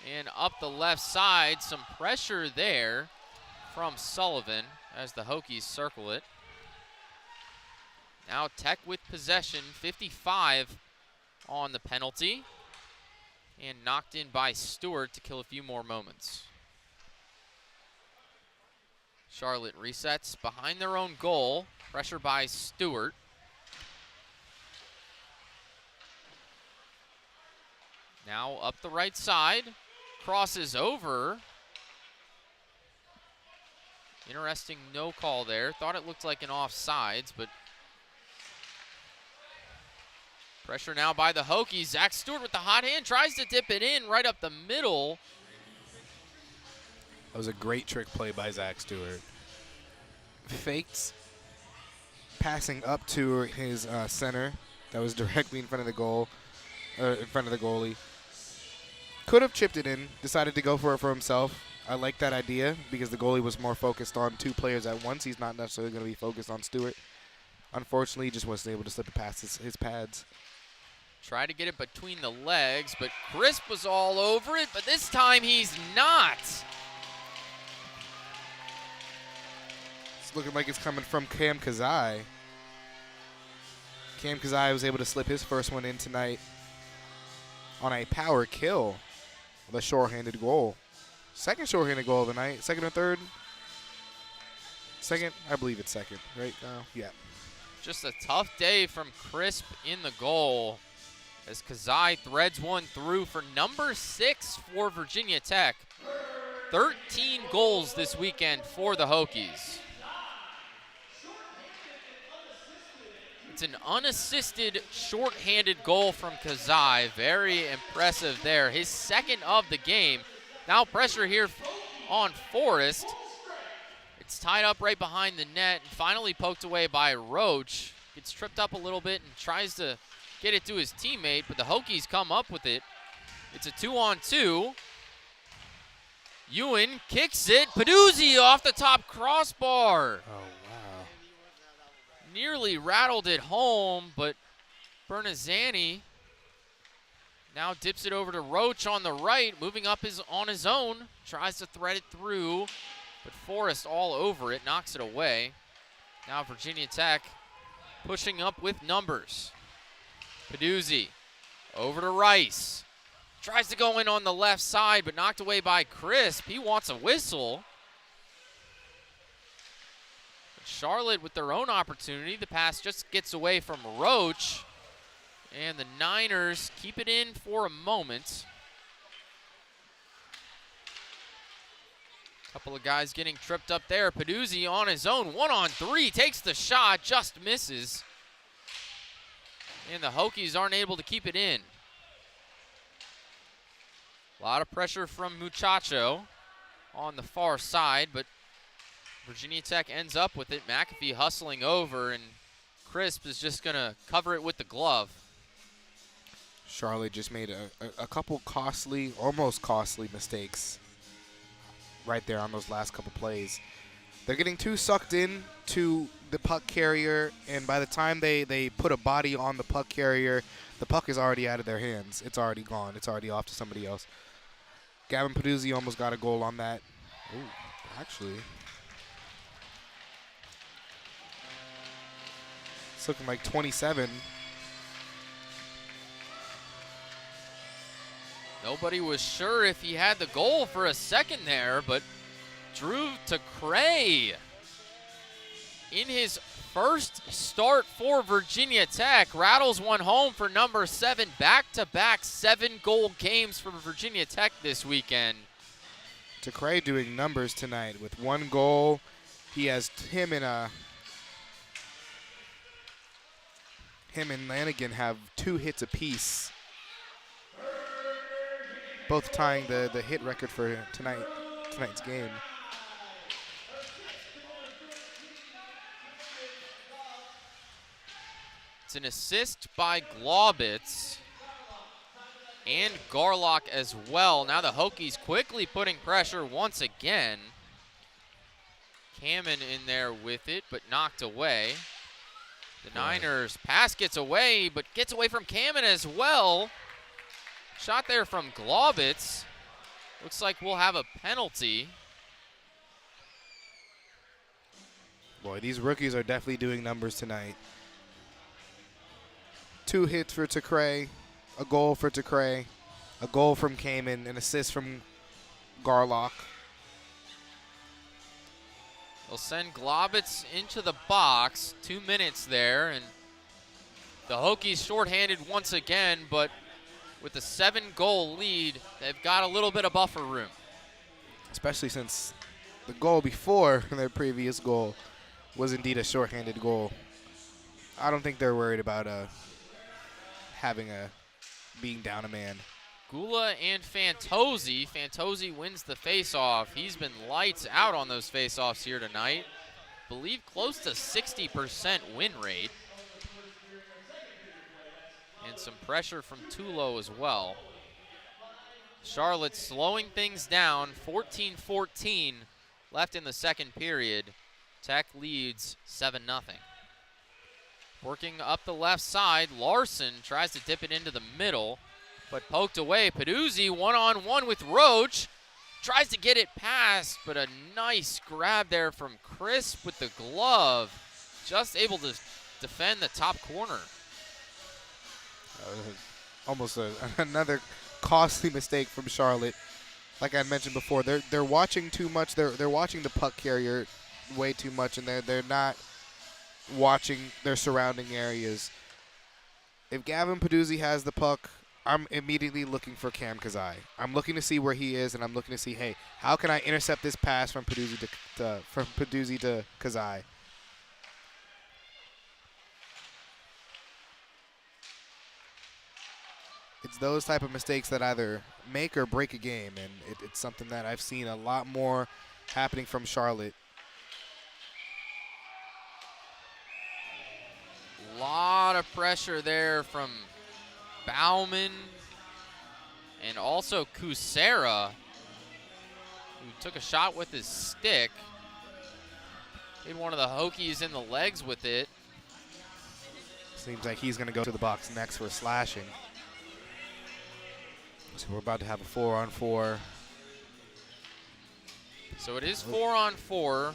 And up the left side, some pressure there from Sullivan as the Hokies circle it. Now Tech with possession, 55 on the penalty. And knocked in by Stewart to kill a few more moments. Charlotte resets behind their own goal. Pressure by Stewart. Now up the right side. Crosses over. Interesting no call there. Thought it looked like an offsides, but pressure now by the Hokies. Zach Stewart with the hot hand, tries to dip it in right up the middle. That was a great trick play by Zach Stewart. Faked, passing up to his center. That was directly in front of the goal, in front of the goalie. Could have chipped it in, decided to go for it for himself. I like that idea because the goalie was more focused on two players at once. He's not necessarily going to be focused on Stewart. Unfortunately, he just wasn't able to slip it past his pads. Tried to get it between the legs, but Crisp was all over it, but this time he's not. It's looking like it's coming from Cam Kazai. Cam Kazai was able to slip his first one in tonight on a power kill with a shorthanded goal. Second shorthanded goal of the night. Second or third? Second? I believe it's second, right? Yeah. Just a tough day from Crisp in the goal as Kazai threads one through for number 6 for Virginia Tech. 13 goals this weekend for the Hokies. It's an unassisted shorthanded goal from Kazai. Very impressive there. His second of the game. Now pressure here on Forrest. It's tied up right behind the net and finally poked away by Roach. Gets tripped up a little bit and tries to get it to his teammate, but the Hokies come up with it. It's a 2-on-2. Ewan kicks it. Peduzzi off the top crossbar. Oh, wow. Nearly rattled it home, but Bernazzani now dips it over to Roach on the right, moving up on his own. Tries to thread it through, but Forrest all over it, knocks it away. Now Virginia Tech pushing up with numbers. Peduzzi over to Rice. Tries to go in on the left side, but knocked away by Crisp. He wants a whistle. But Charlotte with their own opportunity. The pass just gets away from Roach. And the Niners keep it in for a moment. Couple of guys getting tripped up there. Peduzzi on his own, 1-on-3, takes the shot, just misses. And the Hokies aren't able to keep it in. A lot of pressure from Muchacho on the far side, but Virginia Tech ends up with it. McAfee hustling over, and Crisp is just going to cover it with the glove. Charlotte just made a couple costly, almost costly mistakes right there on those last couple plays. They're getting too sucked in to the puck carrier, and by the time they put a body on the puck carrier, the puck is already out of their hands. It's already gone. It's already off to somebody else. Gavin Peduzzi almost got a goal on that. Ooh, actually. It's looking like 27. Nobody was sure if he had the goal for a second there, but Drew Takray in his first start for Virginia Tech rattles one home for number 7. Back-to-back 7-goal games for Virginia Tech this weekend. Takray doing numbers tonight with 1 goal. He has him and Lanigan have 2 hits apiece, both tying the hit record for tonight's game. It's an assist by Glaubitz and Garlock as well. Now the Hokies quickly putting pressure once again. Kamen in there with it, but knocked away. The Niners pass gets away, but gets away from Kamen as well. Shot there from Glaubitz. Looks like we'll have a penalty. Boy, these rookies are definitely doing numbers tonight. 2 hits for Takray, a goal for Takray, A goal from Kamen, an assist from Garlock. They'll send Globitz into the box. 2 minutes there, and the Hokies shorthanded once again, but with a 7-goal lead, they've got a little bit of buffer room. Especially since the goal before their previous goal was indeed a shorthanded goal. I don't think they're worried about being down a man. Gula and Fantozzi. Fantozzi wins the faceoff. He's been lights out on those faceoffs here tonight. Believe close to 60% win rate. And some pressure from Tulo as well. Charlotte slowing things down, 14-14 left in the second period. Tech leads 7-0. Working up the left side, Larson tries to dip it into the middle, but poked away. Peduzzi one-on-one with Roach. Tries to get it past, but a nice grab there from Crisp with the glove. Just able to defend the top corner. Almost another costly mistake from Charlotte. Like I mentioned before, they're watching too much. They're watching the puck carrier way too much, and they're not watching their surrounding areas. If Gavin Peduzzi has the puck, I'm immediately looking for Cam Kazai. I'm looking to see where he is, and I'm looking to see, hey, how can I intercept this pass from Peduzzi to Kazai? It's those type of mistakes that either make or break a game, and it's something that I've seen a lot more happening from Charlotte. A lot of pressure there from Bauman and also Kusera, who took a shot with his stick. Hit one of the Hokies in the legs with it. Seems like he's going to go to the box next for slashing. So we're about to have a 4-on-4. So it is 4-on-4.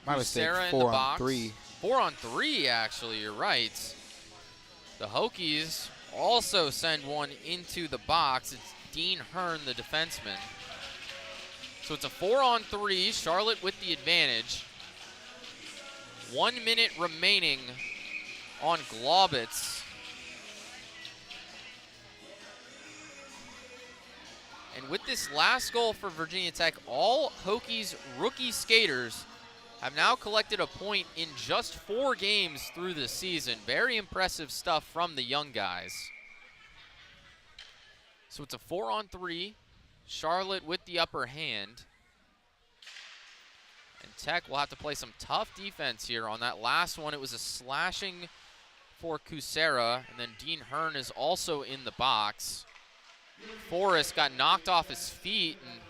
My mistake, Kusera in the box. 4-on-3. 4-on-3, actually, you're right. The Hokies also send one into the box. It's Dean Hearn, the defenseman. So it's a 4-on-3, Charlotte with the advantage. 1 minute remaining on Globitz. And with this last goal for Virginia Tech, all Hokies rookie skaters have now collected a point in just 4 games through the season. Very impressive stuff from the young guys. So it's a 4-on-3, Charlotte with the upper hand. And Tech will have to play some tough defense here. On that last one, it was a slashing for Kusera, and then Dean Hearn is also in the box. Forrest got knocked off his feet, and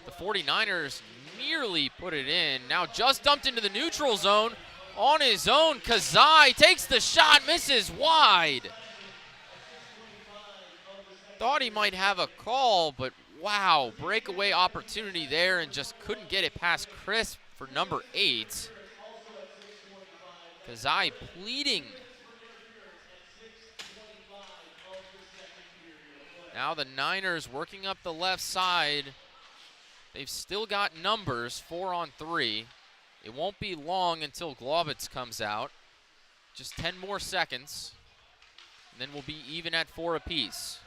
the 49ers nearly put it in. Now just dumped into the neutral zone on his own. Kazai takes the shot, misses wide. Thought he might have a call, but wow, breakaway opportunity there and just couldn't get it past Crisp for number 8. Kazai pleading. Now the Niners working up the left side. They've still got numbers, 4-on-3. It won't be long until Globitz comes out. Just 10 more seconds, and then we'll be even at 4 apiece.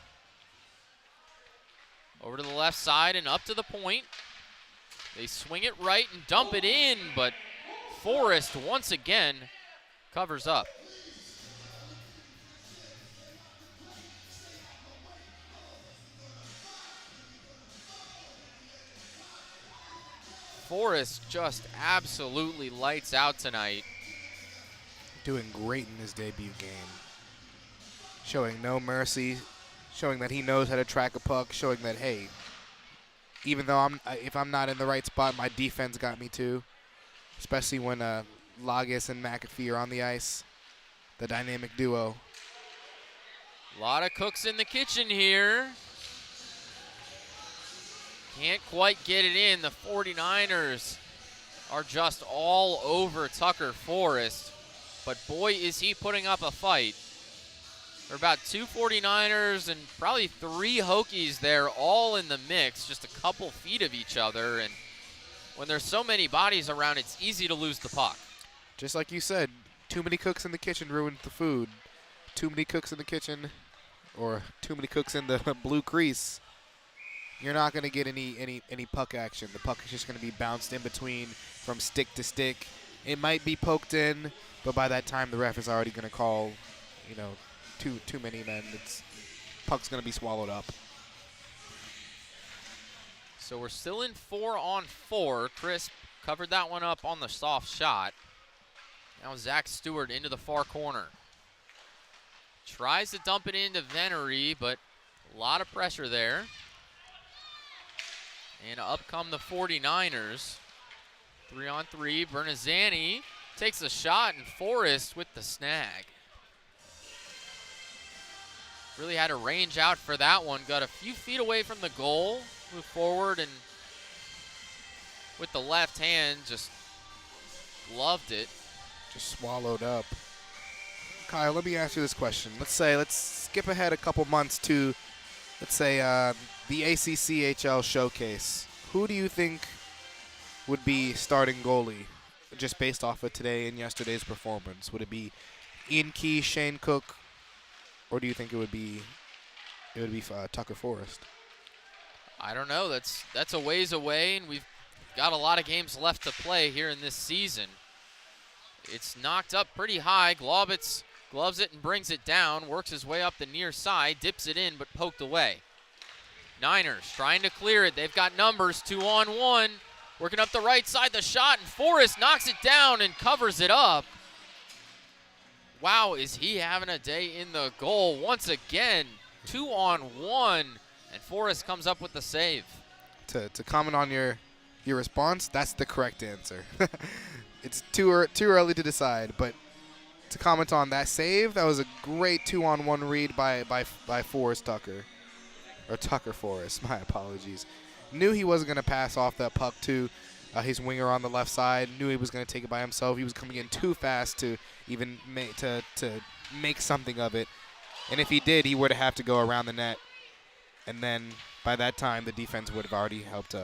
Over to the left side and up to the point. They swing it right and dump it in, but Forrest once again covers up. Forrest just absolutely lights out tonight. Doing great in his debut game. Showing no mercy, showing that he knows how to track a puck, showing that, hey, even though if I'm not in the right spot, my defense got me too. Especially when Lagos and McAfee are on the ice. The dynamic duo. A lot of cooks in the kitchen here. Can't quite get it in. The 49ers are just all over Tucker Forrest. But boy, is he putting up a fight. There are about 2 49ers and probably 3 Hokies there, all in the mix, just a couple feet of each other. And when there's so many bodies around, it's easy to lose the puck. Just like you said, too many cooks in the kitchen ruins the food. Too many cooks in the kitchen, or too many cooks in the blue crease, you're not going to get any puck action. The puck is just going to be bounced in between from stick to stick. It might be poked in, but by that time the ref is already going to call, too many men. Puck's going to be swallowed up. So we're still in 4-on-4. Chris covered that one up on the soft shot. Now Zach Stewart into the far corner. Tries to dump it into Venery, but a lot of pressure there. And up come the 49ers. 3-on-3, Bernazzani takes a shot, and Forrest with the snag. Really had to range out for that one. Got a few feet away from the goal. Moved forward and with the left hand just gloved it. Just swallowed up. Kyle, let me ask you this question. Let's skip ahead a couple months to, let's say, the ACHA showcase. Who do you think would be starting goalie just based off of today and yesterday's performance? Would it be Ian Key, Shane Cook, or do you think it would be Tucker Forrest? I don't know. That's a ways away, and we've got a lot of games left to play here in this season. It's knocked up pretty high. Globitz gloves it and brings it down, works his way up the near side, dips it in, but poked away. Niners trying to clear it. They've got numbers, 2-on-1. Working up the right side, the shot, and Forrest knocks it down and covers it up. Wow, is he having a day in the goal once again. 2-on-1, and Forrest comes up with the save. To comment on your response, that's the correct answer. It's too early to decide, but to comment on that save, that was a great 2-on-1 read by Forrest Tucker. Or Tucker Forrest, my apologies. Knew he wasn't going to pass off that puck to his winger on the left side. Knew he was going to take it by himself. He was coming in too fast to even make something of it. And if he did, he would have to go around the net. And then by that time, the defense would have already helped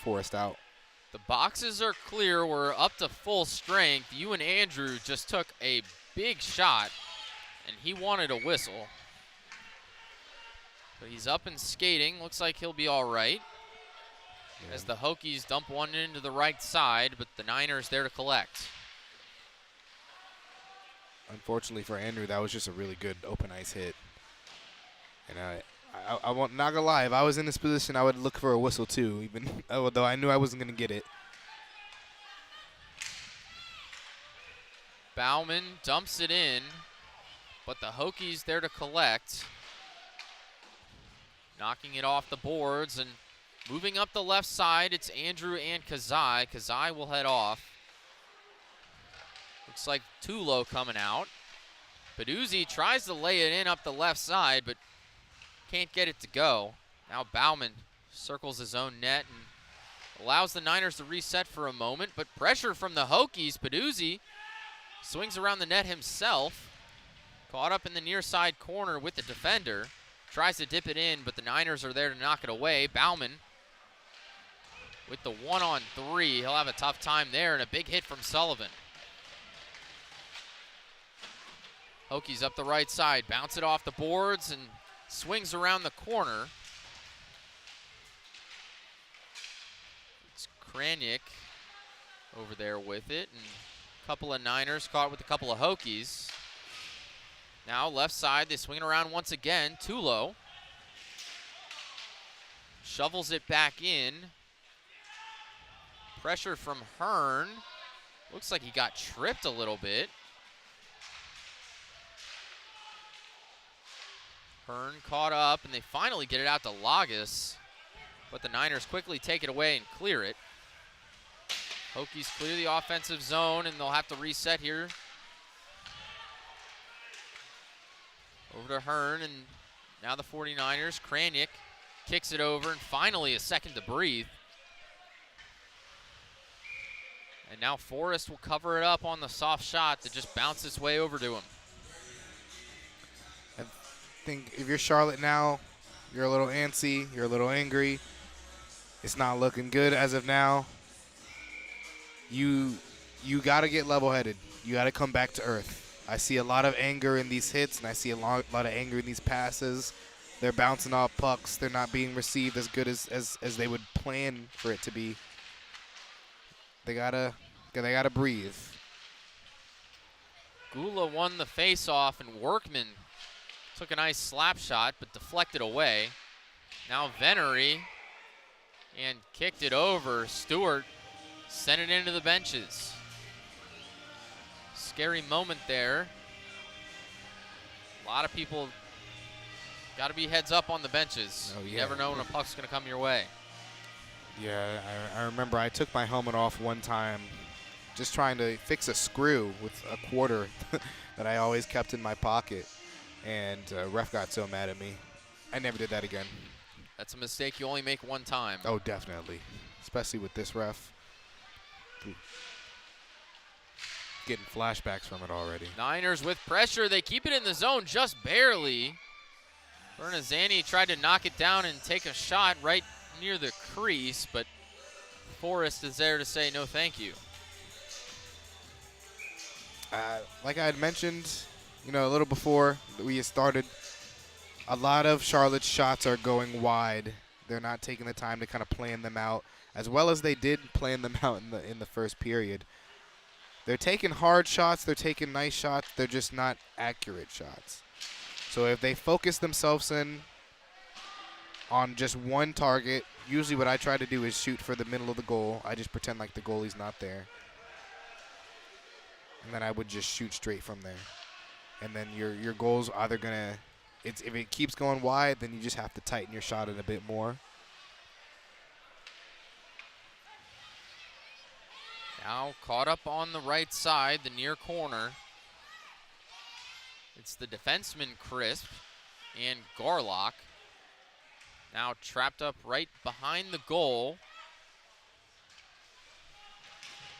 Forrest out. The boxes are clear. We're up to full strength. You and Andrew just took a big shot, and he wanted a whistle. But he's up and skating. Looks like he'll be all right. Yeah. As the Hokies dump one into the right side, but the Niners there to collect. Unfortunately for Andrew, that was just a really good open ice hit. And I won't, not gonna lie, if I was in this position, I would look for a whistle too, even although I knew I wasn't gonna get it. Bauman dumps it in, but the Hokies there to collect. Knocking it off the boards and moving up the left side, it's Andrew and Kazai. Kazai will head off. Looks like Tulo coming out. Peduzzi tries to lay it in up the left side, but can't get it to go. Now Bauman circles his own net and allows the Niners to reset for a moment, but pressure from the Hokies. Peduzzi swings around the net himself. Caught up in the near side corner with the defender. Tries to dip it in, but the Niners are there to knock it away. Bauman with the 1-on-3. He'll have a tough time there, and a big hit from Sullivan. Hokies up the right side. Bounce it off the boards and swings around the corner. It's Kranick over there with it, and a couple of Niners caught with a couple of Hokies. Now left side, they swing it around once again. Tulo shovels it back in. Pressure from Hearn. Looks like he got tripped a little bit. Hearn caught up, and they finally get it out to Lagas. But the Niners quickly take it away and clear it. Hokies clear the offensive zone, and they'll have to reset here. Over to Hearn, and now the 49ers. Kranick kicks it over, and finally a second to breathe. And now Forrest will cover it up on the soft shot that just bounced its way over to him. think if you're Charlotte now, you're a little antsy, you're a little angry. It's not looking good as of now. You got to get level-headed. You got to come back to earth. I see a lot of anger in these hits, and I see a lot of anger in these passes. They're bouncing off pucks. They're not being received as good as they would plan for it to be. They gotta breathe. Gula won the face-off, and Workman took a nice slap shot, but deflected away. Now Venery, and kicked it over. Stewart sent it into the benches. Scary moment there. A lot of people got to be heads up on the benches. Oh, yeah. You never know when a puck's going to come your way. Yeah, I remember I took my helmet off one time just trying to fix a screw with a quarter that I always kept in my pocket, and ref got so mad at me. I never did that again. That's a mistake you only make one time. Oh, definitely, especially with this ref. Getting flashbacks from it already. Niners with pressure. They keep it in the zone just barely. Bernazani tried to knock it down and take a shot right near the crease, but Forrest is there to say no thank you. Like I had mentioned, a little before we started, a lot of Charlotte's shots are going wide. They're not taking the time to kind of plan them out as well as they did plan them out in the first period. They're taking hard shots. They're taking nice shots. They're just not accurate shots. So if they focus themselves in on just one target, usually what I try to do is shoot for the middle of the goal. I just pretend like the goalie's not there. And then I would just shoot straight from there. And then your goal's either going to – if it keeps going wide, then you just have to tighten your shot in a bit more. Now caught up on the right side, the near corner. It's the defenseman, Crisp, and Garlock. Now trapped up right behind the goal.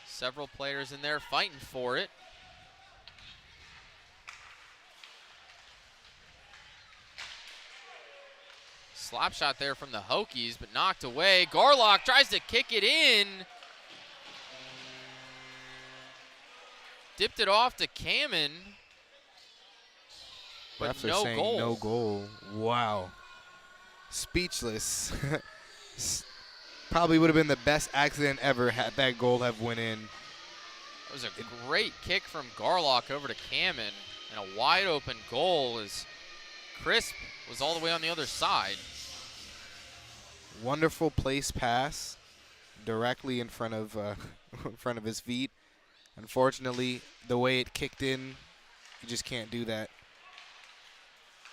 Several players in there fighting for it. Slap shot there from the Hokies, but knocked away. Garlock tries to kick it in. Dipped it off to Kamen, but Refs are no saying goal. No goal. Wow. Speechless. Probably would have been the best accident ever had that goal have went in. It was a great kick from Garlock over to Kamen, and a wide open goal as Crisp was all the way on the other side. Wonderful place pass directly in front of his feet. Unfortunately, the way it kicked in, you just can't do that.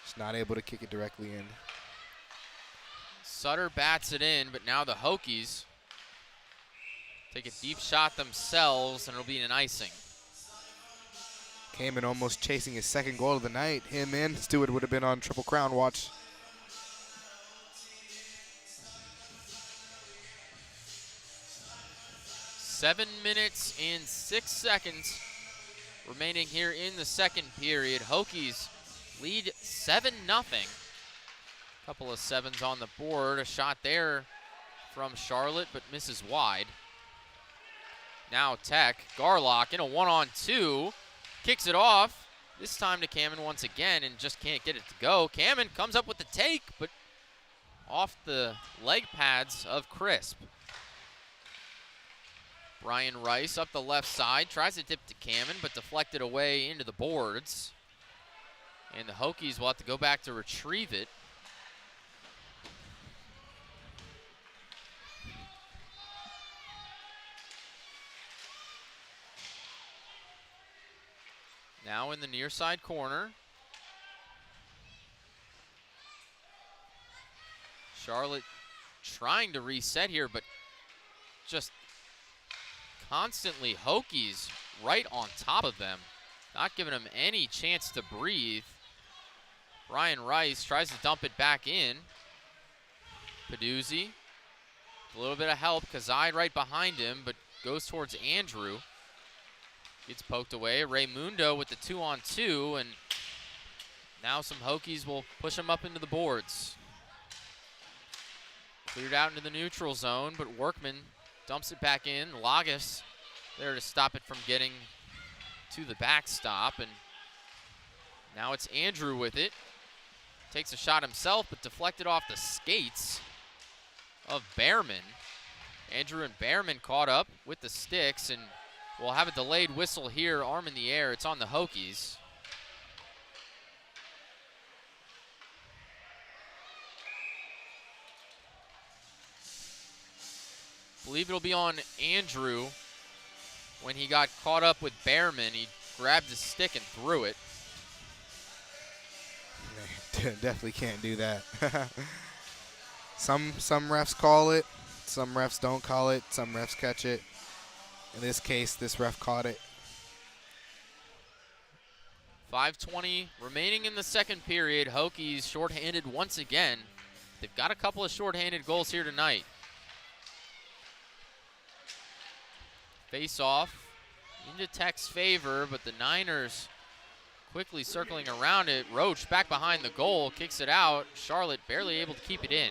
Just not able to kick it directly in. Sutter bats it in, but now the Hokies take a deep shot themselves, and it'll be an icing. Kamen almost chasing his second goal of the night. Him and Stewart would have been on Triple Crown watch. Seven minutes and 6 seconds remaining here in the second period. Hokies lead 7-0. Couple of sevens on the board. A shot there from Charlotte, but misses wide. Now Tech, Garlock in a 1-on-2. Kicks it off, this time to Kamen once again, and just can't get it to go. Kamen comes up with the take, but off the leg pads of Crisp. Brian Rice up the left side, tries to dip to Kamen, but deflected away into the boards. And the Hokies will have to go back to retrieve it. Now in the near side corner. Charlotte trying to reset here, but just constantly Hokies right on top of them, not giving them any chance to breathe. Brian Rice tries to dump it back in. Peduzzi, a little bit of help. Kazai right behind him, but goes towards Andrew. Gets poked away. Raymundo with the 2-on-2, and Now some Hokies will push them up into the boards. Cleared out into the neutral zone, but Workman dumps it back in. Lagas there to stop it from getting to the backstop, and now it's Andrew with it. Takes a shot himself, but deflected off the skates of Behrman. Andrew and Behrman caught up with the sticks, and we'll have a delayed whistle here, arm in the air. It's on the Hokies. I believe it'll be on Andrew. When he got caught up with Behrman, he grabbed his stick and threw it. Definitely can't do that. Some refs call it, some refs don't call it, some refs catch it. In this case, this ref caught it. 5:20 remaining in the second period. Hokies shorthanded once again. They've got a couple of shorthanded goals here tonight. Face off into Tech's favor, but the Niners quickly circling around it. Roach back behind the goal, kicks it out. Charlotte barely able to keep it in.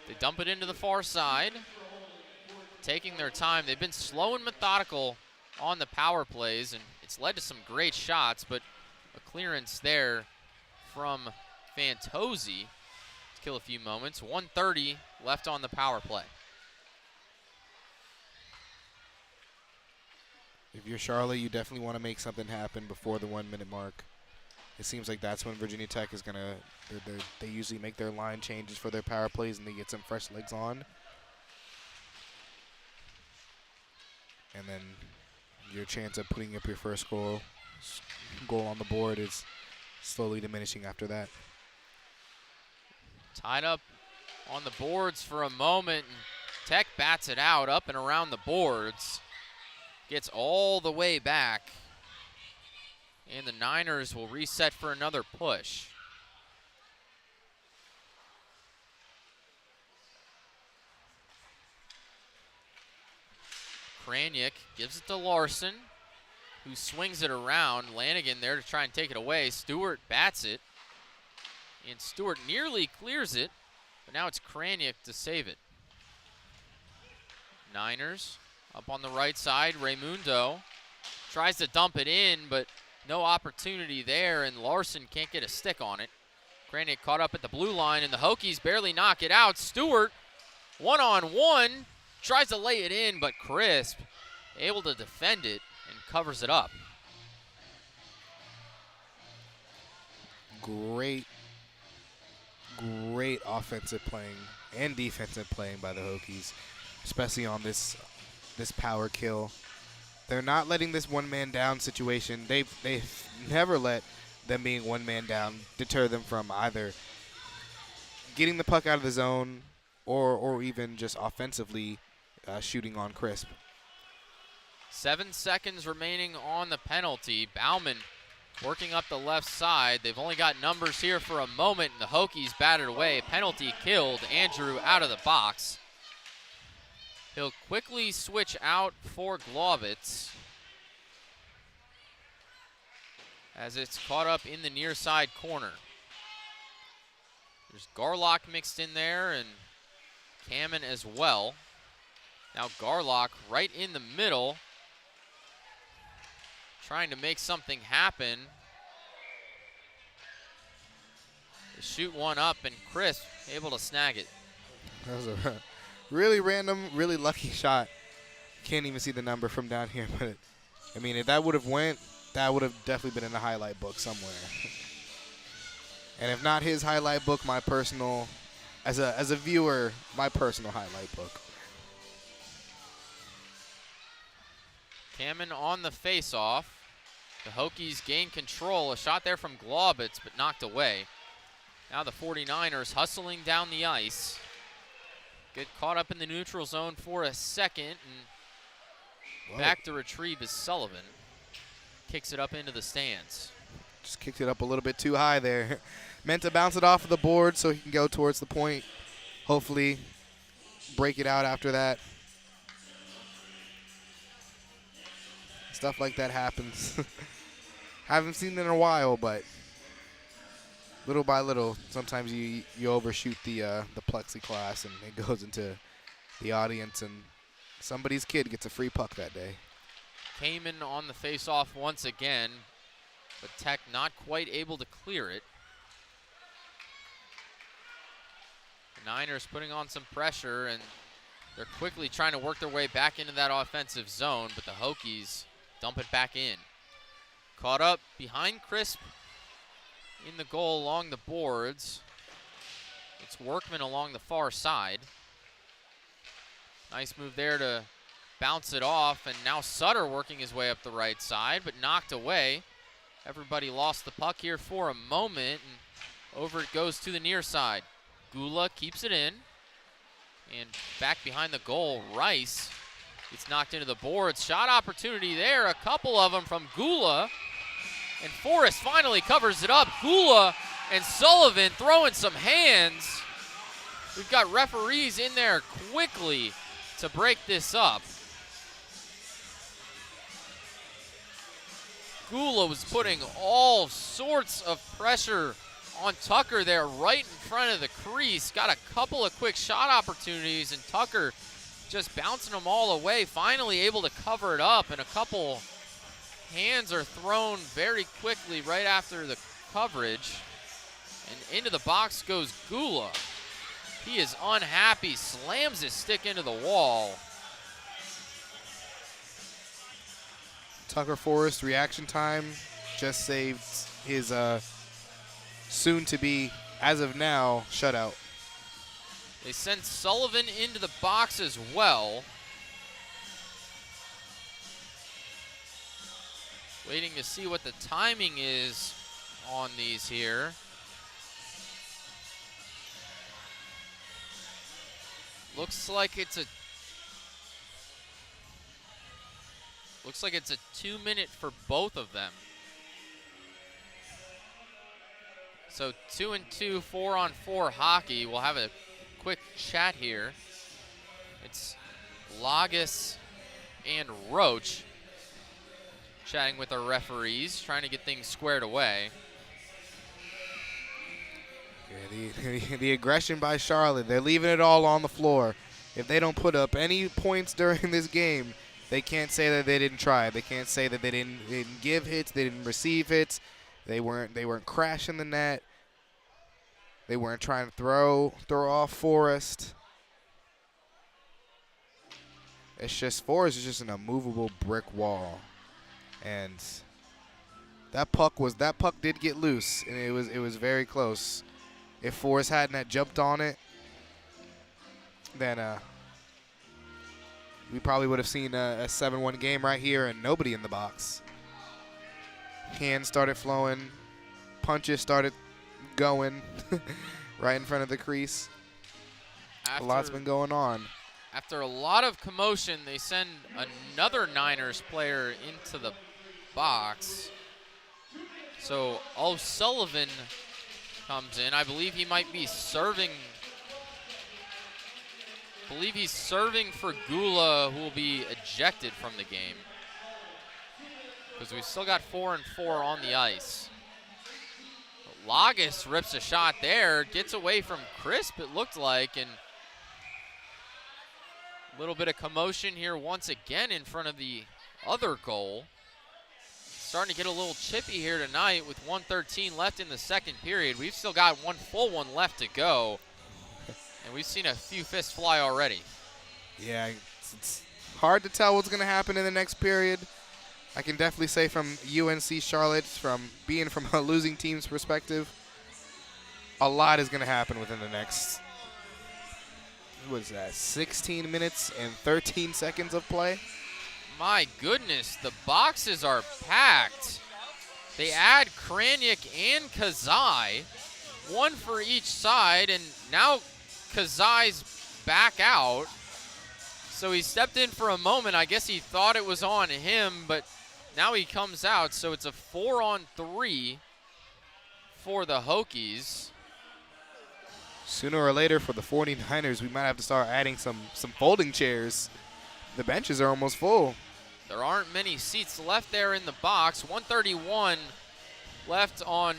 They dump it into the far side, taking their time. They've been slow and methodical on the power plays, and it's led to some great shots, but a clearance there from Fantozzi to kill a few moments. 1:30 left on the power play. If you're Charlotte, you definitely want to make something happen before the 1 minute mark. It seems like that's when Virginia Tech is gonna. They usually make their line changes for their power plays and they get some fresh legs on. And then your chance of putting up your first goal on the board is slowly diminishing after that. Tied up on the boards for a moment, and Tech bats it out up and around the boards. Gets all the way back, and the Niners will reset for another push. Kraniak gives it to Larson, who swings it around. Lanigan there to try and take it away. Stewart bats it, and Stewart nearly clears it, but now it's Kraniak to save it. Niners up on the right side. Raimundo tries to dump it in, but no opportunity there, and Larson can't get a stick on it. Kraniak caught up at the blue line, and the Hokies barely knock it out. Stewart, one-on-one, tries to lay it in, but Crisp able to defend it and covers it up. Great offensive playing and defensive playing by the Hokies, especially on this power kill. They're not letting this one-man down situation. They've never let them being one-man down deter them from either getting the puck out of the zone or even just offensively shooting on Crisp. 7 seconds remaining on the penalty. Bauman working up the left side. They've only got numbers here for a moment, and the Hokies batted away. Penalty killed. Andrew out of the box. He'll quickly switch out for Glovitz as it's caught up in the near side corner. There's Garlock mixed in there and Kamen as well. Now Garlock right in the middle, trying to make something happen. They shoot one up, and Crisp able to snag it. That was a really random, really lucky shot. Can't even see the number from down here, but I mean, if that would have went, that would have definitely been in the highlight book somewhere. And if not his highlight book, my personal, as a viewer, my personal highlight book. Kamen on the face-off. The Hokies gain control. A shot there from Globitz, but knocked away. Now the 49ers hustling down the ice. Get caught up in the neutral zone for a second, and back to retrieve is Sullivan. Kicks it up into the stands. Just kicked it up a little bit too high there. Meant to bounce it off of the board so he can go towards the point. Hopefully break it out after that. Stuff like that happens. Haven't seen it in a while, but little by little, sometimes you overshoot the plexiglass and it goes into the audience, and somebody's kid gets a free puck that day. Kamen on the face-off once again, but Tech not quite able to clear it. The Niners putting on some pressure, and they're quickly trying to work their way back into that offensive zone, but the Hokies dump it back in. Caught up behind Crisp in the goal along the boards. It's Workman along the far side. Nice move there to bounce it off, and now Sutter working his way up the right side, but knocked away. Everybody lost the puck here for a moment, and over it goes to the near side. Gula keeps it in, and back behind the goal, Rice gets knocked into the boards. Shot opportunity there, a couple of them from Gula, and Forrest finally covers it up. Gula and Sullivan throwing some hands. We've got referees in there quickly to break this up. Gula was putting all sorts of pressure on Tucker there right in front of the crease. Got a couple of quick shot opportunities, and Tucker just bouncing them all away, finally able to cover it up, and a couple hands are thrown very quickly right after the coverage. And into the box goes Gula. He is unhappy, slams his stick into the wall. Tucker Forrest reaction time just saved his soon-to-be, as of now, shutout. They send Sullivan into the box as well. Waiting to see what the timing is on these here. Looks like it's a 2-minute for both of them. So 2-2, 4-on-4 hockey. We'll have a quick chat here. It's Lagas and Roach chatting with our referees, trying to get things squared away. Yeah, the aggression by Charlotte, they're leaving it all on the floor. If they don't put up any points during this game, they can't say that they didn't try. They can't say that they didn't give hits, they didn't receive hits. They weren't crashing the net. They weren't trying to throw off Forrest. It's just Forrest is just an immovable brick wall, and that puck did get loose, and it was very close. If Forrest hadn't jumped on it, then we probably would have seen a 7-1 game right here and nobody in the box. Hands started flowing, punches started going right in front of the crease. A lot's been going on. After a lot of commotion, they send another Niners player into the box. So O'Sullivan comes in. I believe he might be serving. I believe he's serving for Gula, who will be ejected from the game, because we've still got 4-on-4 on the ice. Lagas rips a shot there, gets away from Crisp, it looked like, and a little bit of commotion here once again in front of the other goal. Starting to get a little chippy here tonight with 1:13 left in the second period. We've still got one full one left to go, and we've seen a few fists fly already. Yeah, it's hard to tell what's going to happen in the next period. I can definitely say from UNC-Charlotte, from being from a losing team's perspective, a lot is going to happen within the next, what is that, 16 minutes and 13 seconds of play? My goodness, the boxes are packed. They add Kraniak and Kazai, one for each side, and now Kazai's back out. So he stepped in for a moment. I guess he thought it was on him, but now he comes out. So it's a 4-on-3 for the Hokies. Sooner or later for the 49ers, we might have to start adding some folding chairs. The benches are almost full. There aren't many seats left there in the box. 1:31 left on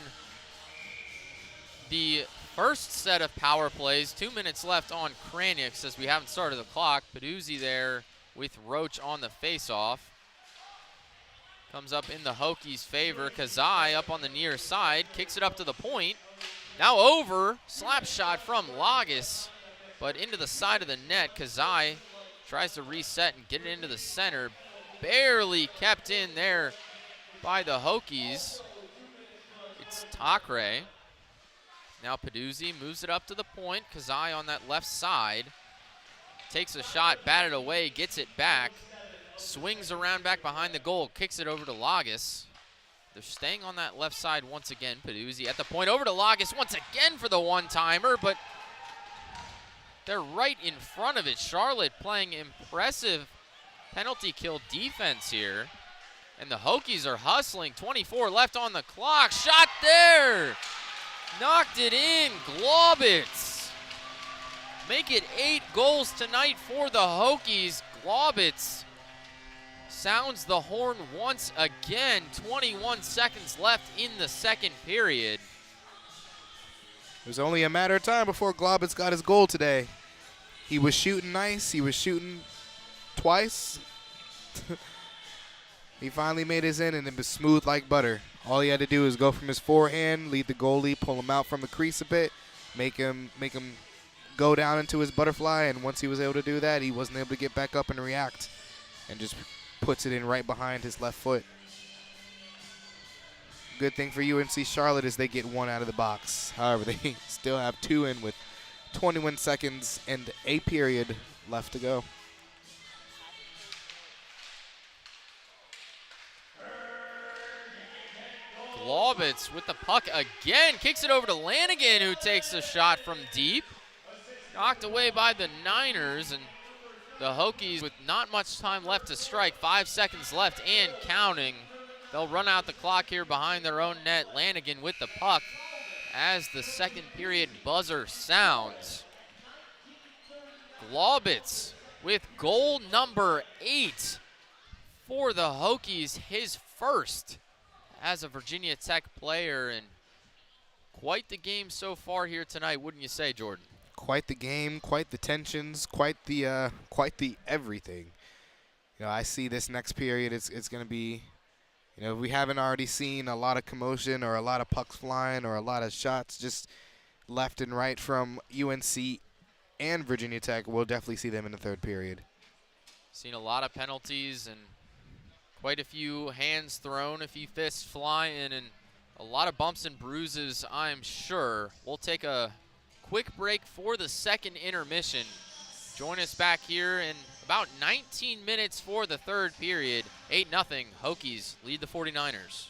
the first set of power plays. 2 minutes left on Kraniak as we haven't started the clock. Peduzzi there with Roach on the faceoff. Comes up in the Hokies' favor. Kazai up on the near side, kicks it up to the point. Now over, slap shot from Lagos, but into the side of the net. Kazai tries to reset and get it into the center. Barely kept in there by the Hokies. It's Takre. Now Peduzzi moves it up to the point. Kazai on that left side. Takes a shot, batted away, gets it back. Swings around back behind the goal, kicks it over to Lagos. They're staying on that left side once again. Peduzzi at the point, over to Lagos once again for the one-timer, but they're right in front of it. Charlotte playing impressive penalty kill defense here. And the Hokies are hustling. 24 left on the clock. Shot there! Knocked it in. Globitz. Make it 8 goals tonight for the Hokies. Globitz sounds the horn once again. 21 seconds left in the second period. It was only a matter of time before Globitz got his goal today. He was shooting nice. He was shooting twice. He finally made his in, and it was smooth like butter. All he had to do was go from his forehand, lead the goalie, pull him out from the crease a bit, make him go down into his butterfly, and once he was able to do that, he wasn't able to get back up and react, and just puts it in right behind his left foot. Good thing for UNC-Charlotte is they get 1 out of the box. However, they still have 2 in with 21 seconds and a period left to go. Globitz with the puck again, kicks it over to Lanigan, who takes a shot from deep. Knocked away by the Niners, and the Hokies with not much time left to strike. 5 seconds left and counting. They'll run out the clock here behind their own net. Lanigan with the puck as the second period buzzer sounds. Globitz with goal number 8 for the Hokies, his first as a Virginia Tech player, and quite the game so far here tonight, wouldn't you say, Jordan? Quite the game, quite the tensions, quite the everything. You know, I see this next period. It's going to be, you know, if we haven't already seen a lot of commotion or a lot of pucks flying or a lot of shots just left and right from UNC and Virginia Tech, we'll definitely see them in the third period. Seen a lot of penalties and quite a few hands thrown, a few fists flying, and a lot of bumps and bruises, I'm sure. We'll take a quick break for the second intermission. Join us back here in about 19 minutes for the third period. 8-0, Hokies lead the 49ers.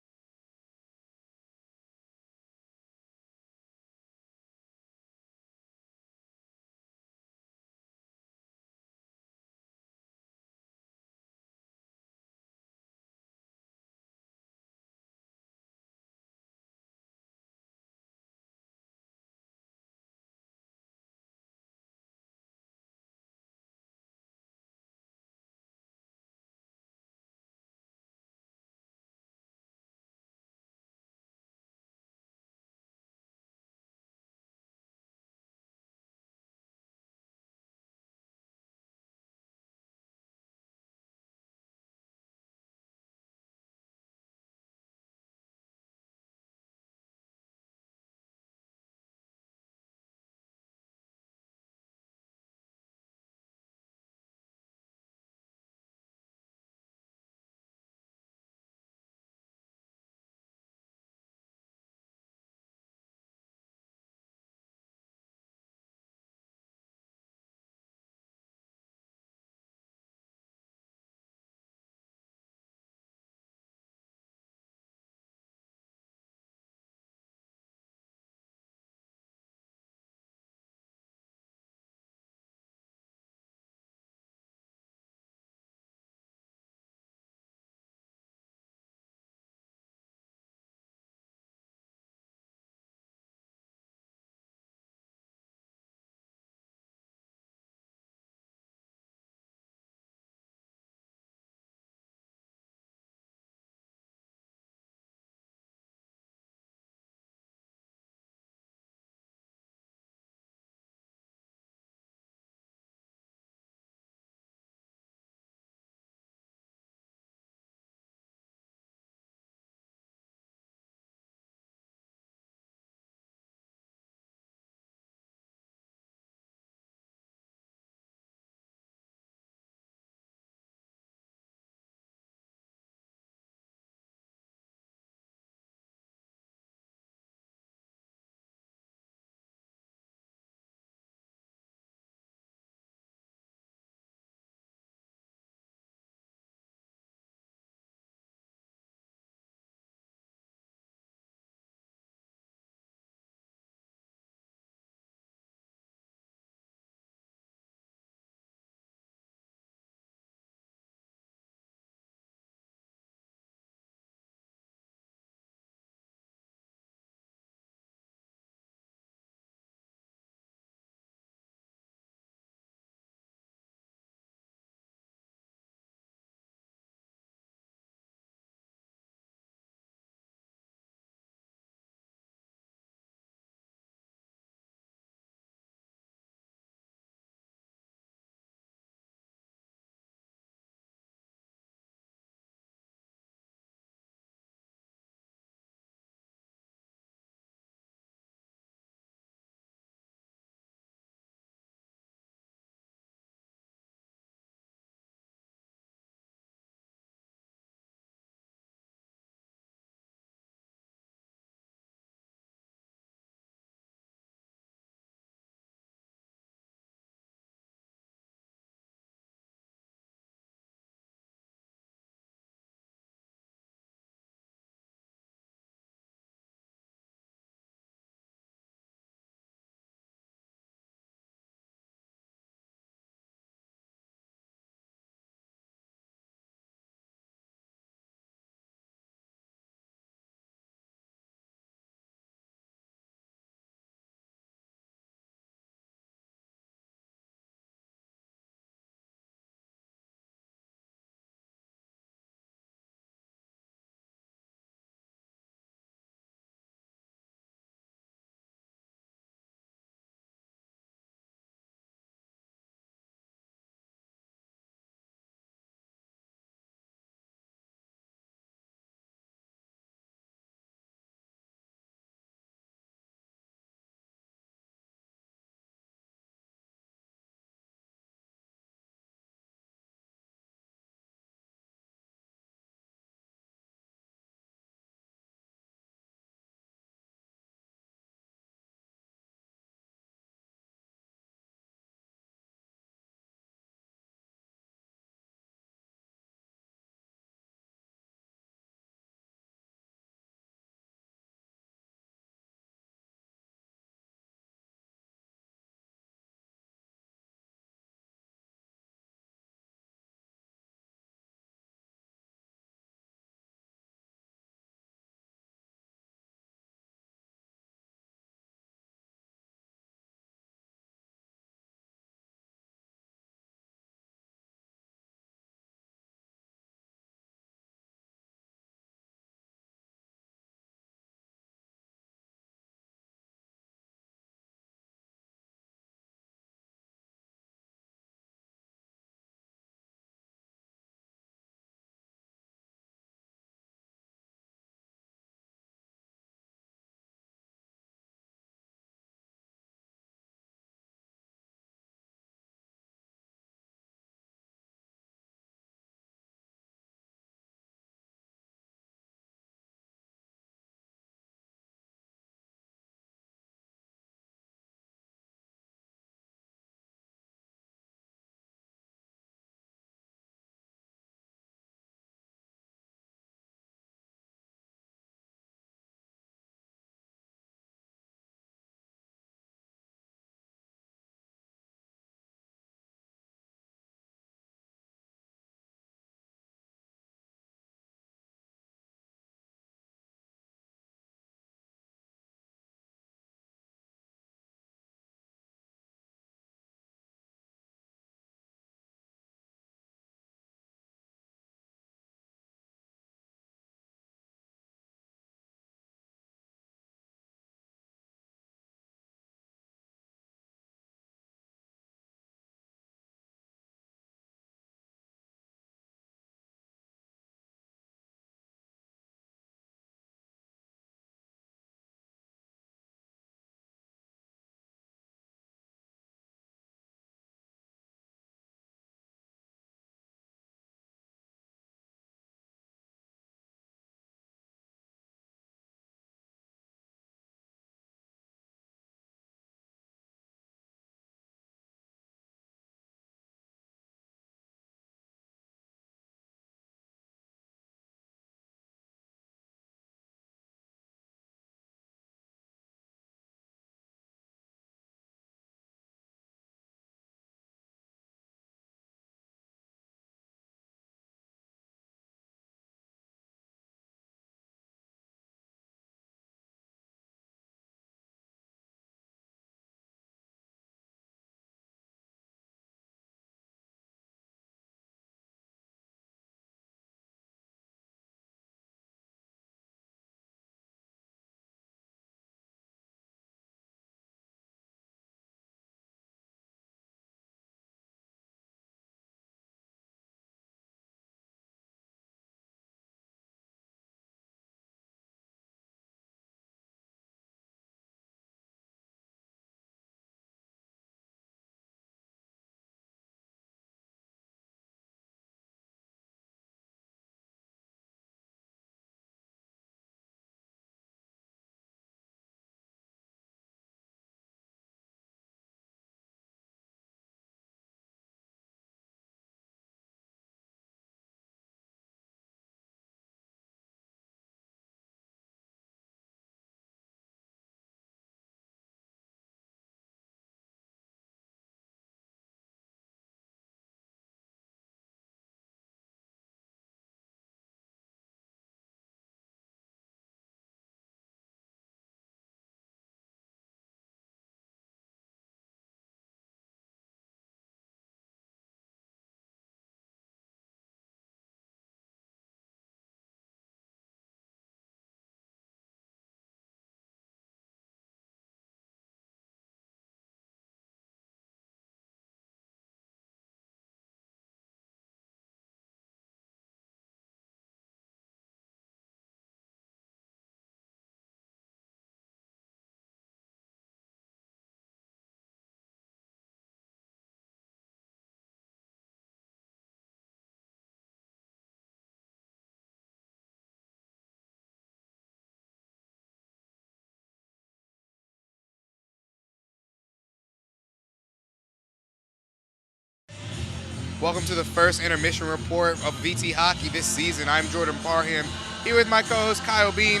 Welcome to the first intermission report of VT Hockey this season. I'm Jordan Parham, here with my co-host Kyle Bean.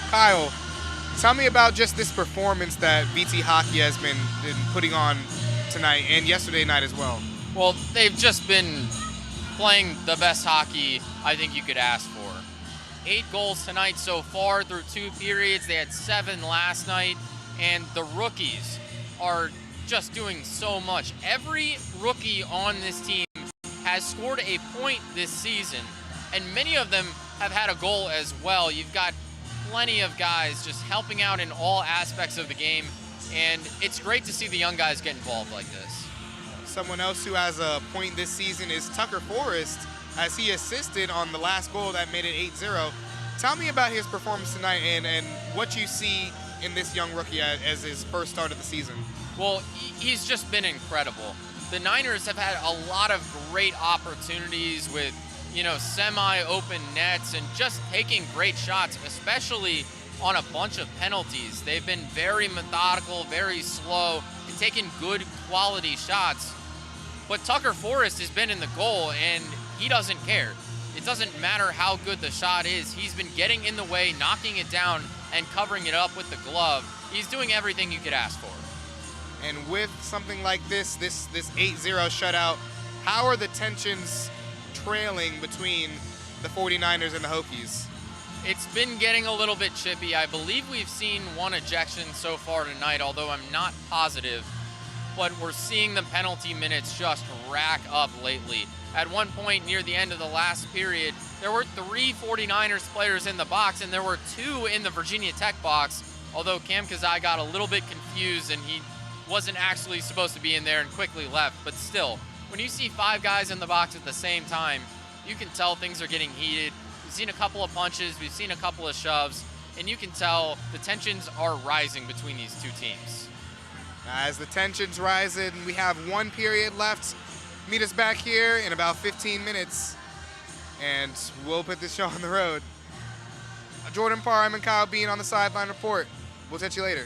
Kyle, tell me about just this performance that VT Hockey has been putting on tonight and yesterday night as well. Well, they've just been playing the best hockey I think you could ask for. 8 goals tonight so far through 2 periods. They had 7 last night, and the rookies are just doing so much. Every rookie on this team has scored a point this season, and many of them have had a goal as well. You've got plenty of guys just helping out in all aspects of the game, and it's great to see the young guys get involved like this. Someone else who has a point this season is Tucker Forrest, as he assisted on the last goal that made it 8-0. Tell me about his performance tonight and what you see in this young rookie as his first start of the season. Well, he's just been incredible. The Niners have had a lot of great opportunities with, semi-open nets and just taking great shots, especially on a bunch of penalties. They've been very methodical, very slow, and taking good quality shots. But Tucker Forrest has been in the goal, and he doesn't care. It doesn't matter how good the shot is. He's been getting in the way, knocking it down, and covering it up with the glove. He's doing everything you could ask for. And with something like this 8-0 shutout, how are the tensions trailing between the 49ers and the Hokies? It's been getting a little bit chippy. I believe we've seen 1 ejection so far tonight, although I'm not positive. But we're seeing the penalty minutes just rack up lately. At one point near the end of the last period, there were 3 49ers players in the box, and there were 2 in the Virginia Tech box, although Cam Kazai got a little bit confused and he wasn't actually supposed to be in there and quickly left. But still, when you see 5 guys in the box at the same time, you can tell things are getting heated. We've seen a couple of punches, we've seen a couple of shoves, and you can tell the tensions are rising between these 2 teams. As the tensions rise, and we have 1 period left, meet us back here in about 15 minutes, and we'll put this show on the road. Jordan Parham and Kyle Bean on the Sideline Report. We'll catch you later.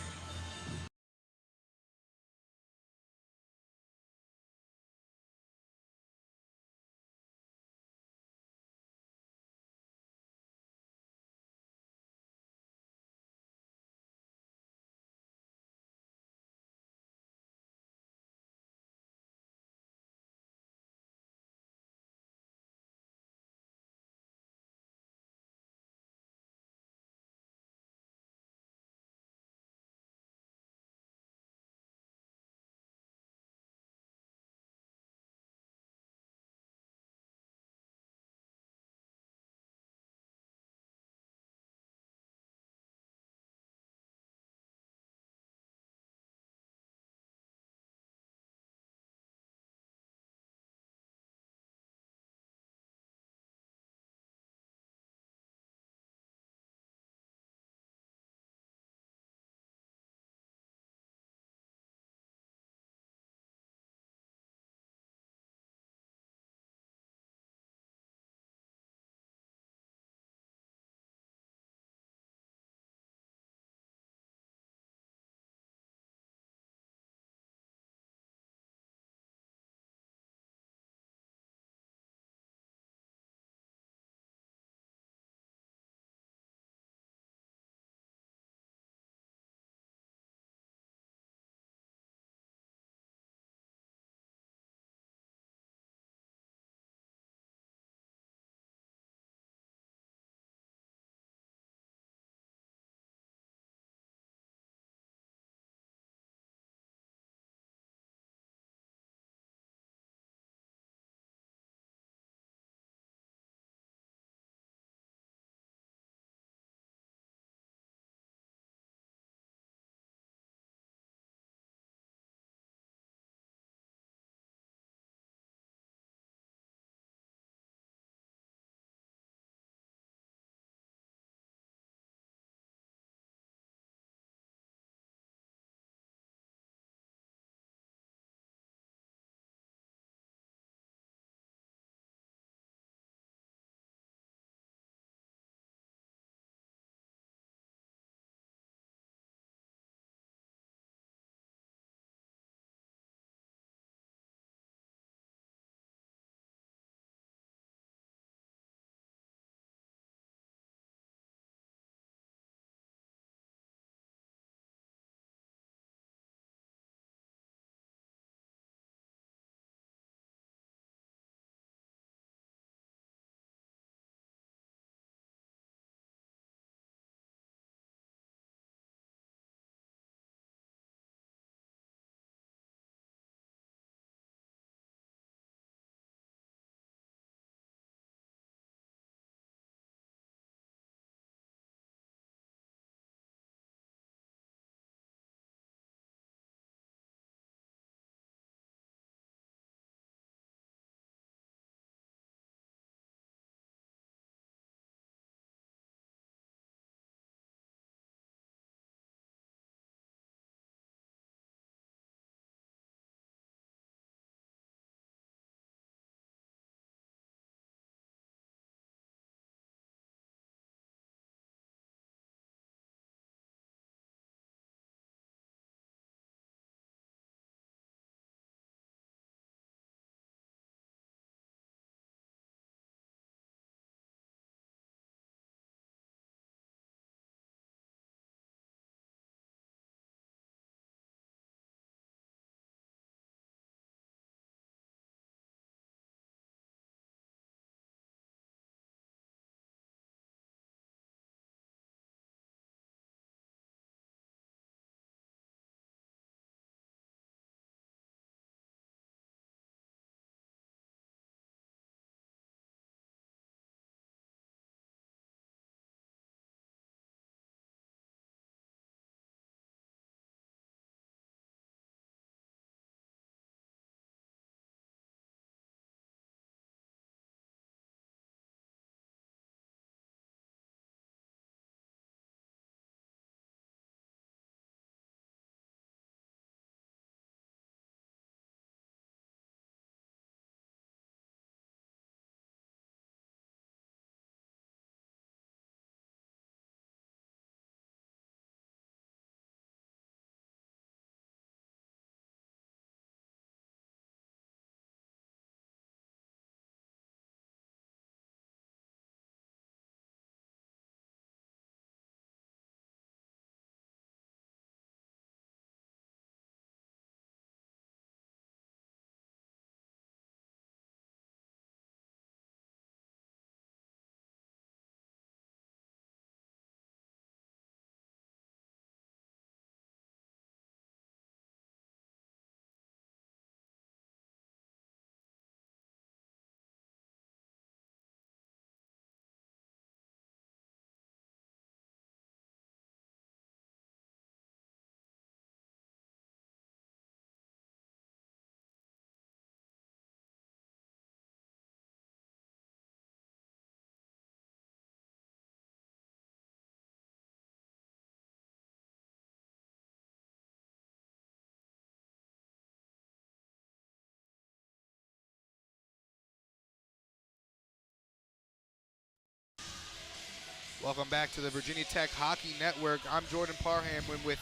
Welcome back to the Virginia Tech Hockey Network. I'm Jordan Parham with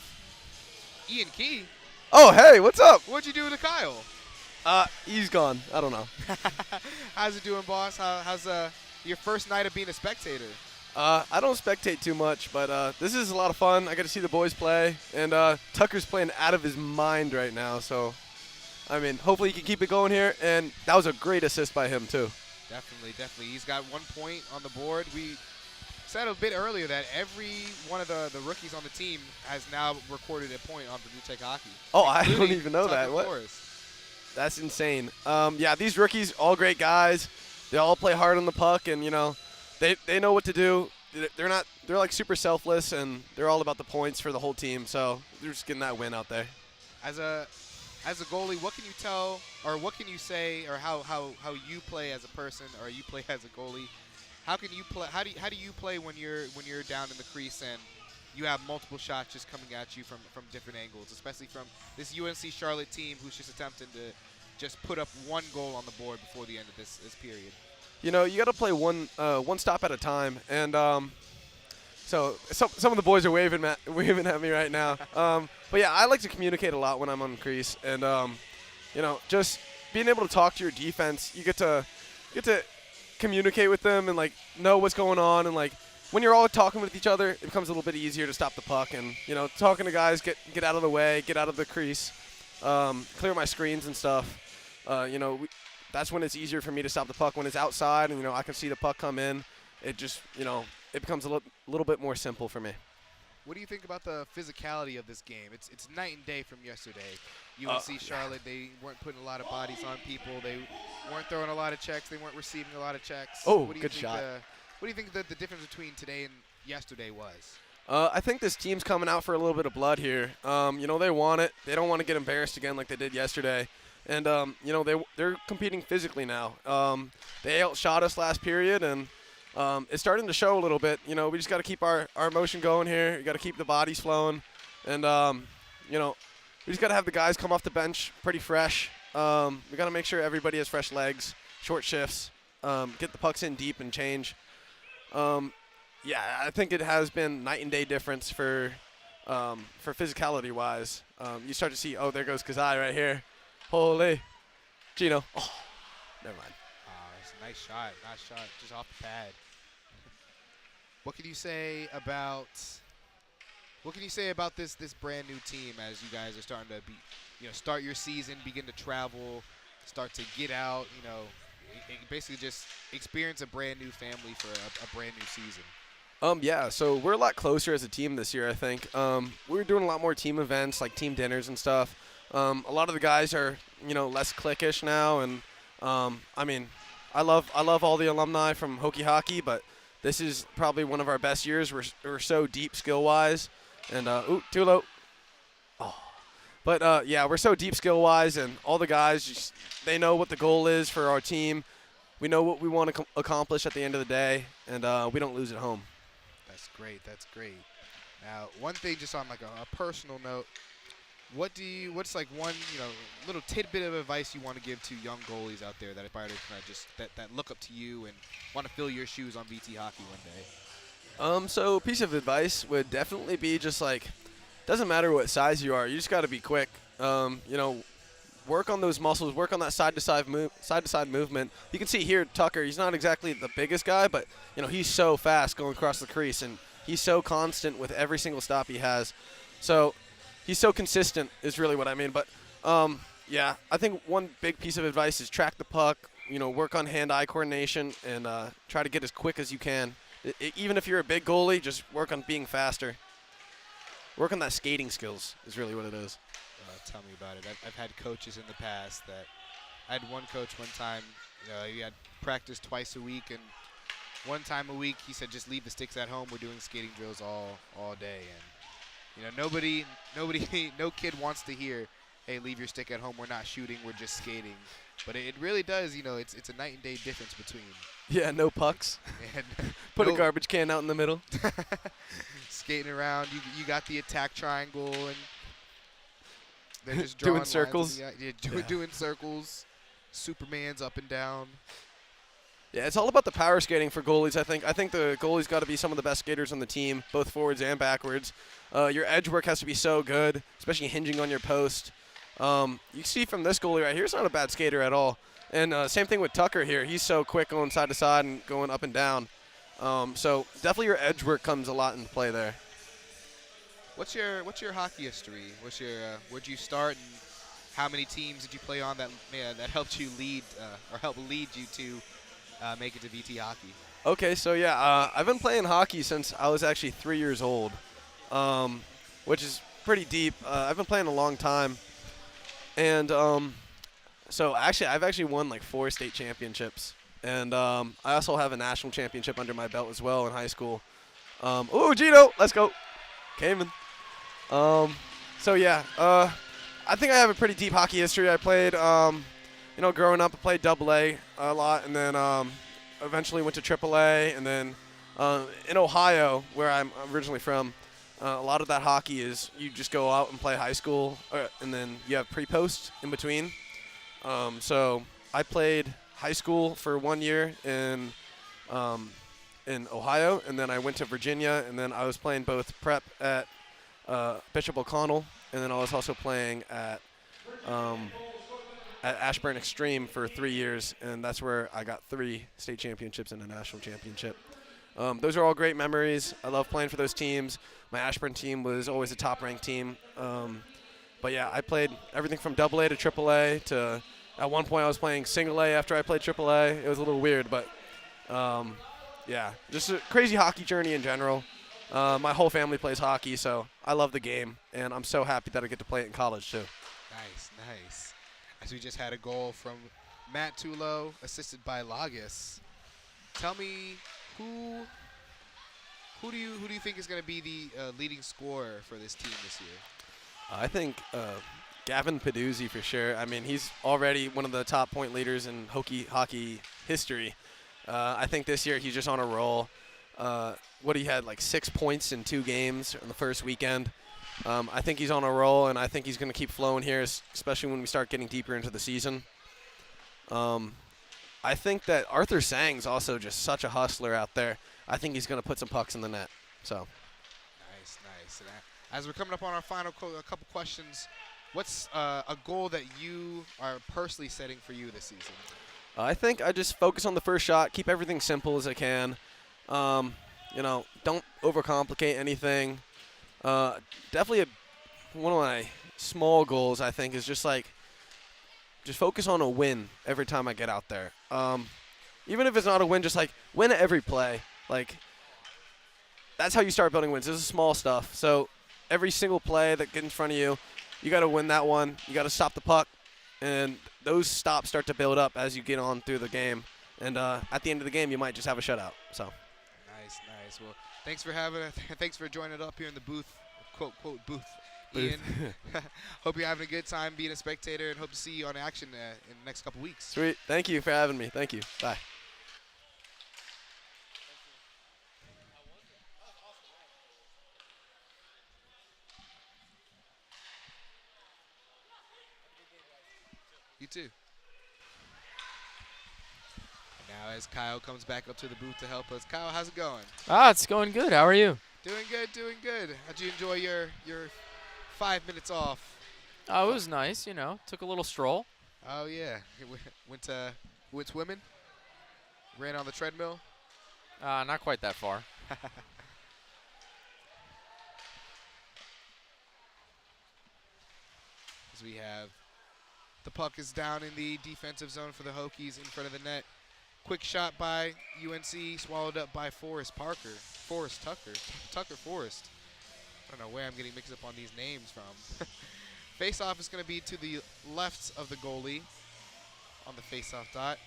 Ian Key. Oh, hey, what's up? What'd you do to Kyle? He's gone. I don't know. How's it doing, boss? How's your first night of being a spectator? I don't spectate too much, but this is a lot of fun. I got to see the boys play, and Tucker's playing out of his mind right now. So, I mean, hopefully he can keep it going here. And that was a great assist by him too. Definitely. He's got 1 point on the board. We said a bit earlier that every one of the rookies on the team has now recorded a point on Virginia Tech Hockey. Oh, I don't even know that. What? Forrest. That's insane. Yeah, these rookies, all great guys. They all play hard on the puck, and they know what to do. They're like super selfless, and they're all about the points for the whole team. So they're just getting that win out there. As a goalie, what can you tell, or what can you say, or how you play as a person, or you play as a goalie? How can you play? How do you play when you're down in the crease and you have multiple shots just coming at you from different angles, especially from this UNC-Charlotte team who's just attempting to just put up 1 goal on the board before the end of this period? You got to play one stop at a time, and so some of the boys are waving at me right now. But yeah, I like to communicate a lot when I'm on the crease, and just being able to talk to your defense, you get to communicate with them and like know what's going on, and like when you're all talking with each other, it becomes a little bit easier to stop the puck, and talking to guys, get out of the way, get out of the crease, clear my screens and stuff. That's when it's easier for me to stop the puck. When it's outside and I can see the puck come in, it just it becomes a little bit more simple for me. What do you think about the physicality of this game? It's night and day from yesterday. UNC-Charlotte, they weren't putting a lot of bodies on people. They weren't throwing a lot of checks. They weren't receiving a lot of checks. Oh, good shot. What do you think the difference between today and yesterday was? I think this team's coming out for a little bit of blood here. They want it. They don't want to get embarrassed again like they did yesterday. And, they're competing physically now. They outshot us last period, and it's starting to show a little bit. We just got to keep our motion going here. We got to keep the bodies flowing. And, we just got to have the guys come off the bench pretty fresh. We got to make sure everybody has fresh legs, short shifts, get the pucks in deep and change. I think it has been night and day difference for physicality-wise. You start to see, oh, there goes Kazai right here. Holy. Gino. Oh, never mind. It's a nice shot, just off the pad. What can you say about this brand new team as you guys are starting to start your season, begin to travel, start to get out, basically just experience a brand new family for a brand new season? So we're a lot closer as a team this year, I think. We're doing a lot more team events, like team dinners and stuff. A lot of the guys are, less cliquish now, and I love all the alumni from Hokie Hockey, but this is probably one of our best years. We're so deep skill-wise, and too low. Oh, but we're so deep skill-wise, and all the guys they know what the goal is for our team. We know what we want to accomplish at the end of the day, and we don't lose at home. That's great. Now, one thing just on like a personal note. What's like one little tidbit of advice you want to give to young goalies out there that are kind of just that look up to you and want to fill your shoes on VT Hockey one day? So a piece of advice would definitely be just like, doesn't matter what size you are, you just got to be quick. Work on those muscles, work on that side to side movement. You can see here Tucker, he's not exactly the biggest guy, but he's so fast going across the crease, and he's so constant with every single stop he has. So he's so consistent is really what I mean. But, I think one big piece of advice is track the puck, work on hand-eye coordination, and try to get as quick as you can. Even if you're a big goalie, just work on being faster. Work on that skating skills is really what it is. Tell me about it. I've had coaches in the past that I had one coach one time, he had practice twice a week, and one time a week he said, just leave the sticks at home. We're doing skating drills all day. And no kid wants to hear, hey, leave your stick at home. We're not shooting. We're just skating. But it really does, it's a night and day difference between. Yeah, no pucks. Put a garbage can out in the middle. Skating around. You got the attack triangle, and they're just doing circles. Doing circles. Superman's up and down. Yeah, it's all about the power skating for goalies, I think. I think the goalies got to be some of the best skaters on the team, both forwards and backwards. Your edge work has to be so good, especially hinging on your post. You see from this goalie right here, he's not a bad skater at all. And same thing with Tucker here. He's so quick going side to side and going up and down. So definitely your edge work comes a lot into play there. What's your hockey history? Where'd you start, and how many teams did you play on that helped you lead or helped lead you to make it to VT hockey? Okay, so yeah, I've been playing hockey since I was actually 3 years old, which is pretty deep. I've been playing a long time, and so actually I've actually won like 4 state championships, and I also have a national championship under my belt as well in high school. Oh, Gino, let's go, Cayman. So yeah, I think I have a pretty deep hockey history. I played, growing up, I played AA a lot, and then eventually went to AAA, and then in Ohio, where I'm originally from, a lot of that hockey is you just go out and play high school, and then you have pre-post in between. So I played high school for 1 year in Ohio, and then I went to Virginia, and then I was playing both prep at Bishop O'Connell, and then I was also playing at Ashburn Extreme for 3 years, and that's where I got 3 state championships and a national championship. Those are all great memories. I love playing for those teams. My Ashburn team was always a top-ranked team. But yeah, I played everything from AA to AAA to at one point I was playing single A after I played AAA. It was a little weird, but yeah, just a crazy hockey journey in general. My whole family plays hockey, so I love the game, and I'm so happy that I get to play it in college too. Nice. As we just had a goal from Matt Tulo, assisted by Lagos. Tell me, who do you think is going to be the leading scorer for this team this year? I think Gavin Peduzzi for sure. I mean, he's already one of the top point leaders in hockey history. I think this year he's just on a roll. He had like 6 points in 2 games in the first weekend. I think he's on a roll, and I think he's going to keep flowing here, especially when we start getting deeper into the season. I think that Arthur Sang's also just such a hustler out there. I think he's going to put some pucks in the net. So. Nice. And as we're coming up on our final couple questions, what's a goal that you are personally setting for you this season? I think I just focus on the first shot, keep everything simple as I can. Don't overcomplicate anything. Definitely one of my small goals, I think, is just focus on a win every time I get out there. Even if it's not a win, just win every play. That's how you start building wins. This is small stuff. So every single play that gets in front of you, you got to win that one. You got to stop the puck, and those stops start to build up as you get on through the game. And at the end of the game, you might just have a shutout. So. Nice. Well, thanks for joining up here in the booth, quote booth. Ian, hope you're having a good time being a spectator, and hope to see you on action in the next couple weeks. Sweet. Thank you for having me. Thank you. Bye. You too. Now as Kyle comes back up to the booth to help us. Kyle, how's it going? It's going good. How are you? Doing good. How'd you enjoy your 5 minutes off? Oh, it was nice, Took a little stroll. Oh yeah, went swimming. Ran on the treadmill. Not quite that far. As we have the puck is down in the defensive zone for the Hokies in front of the net. Quick shot by UNC, swallowed up by Tucker Forrest. I don't know where I'm getting mixed up on these names from. Face-off is going to be to the left of the goalie on the face-off dot.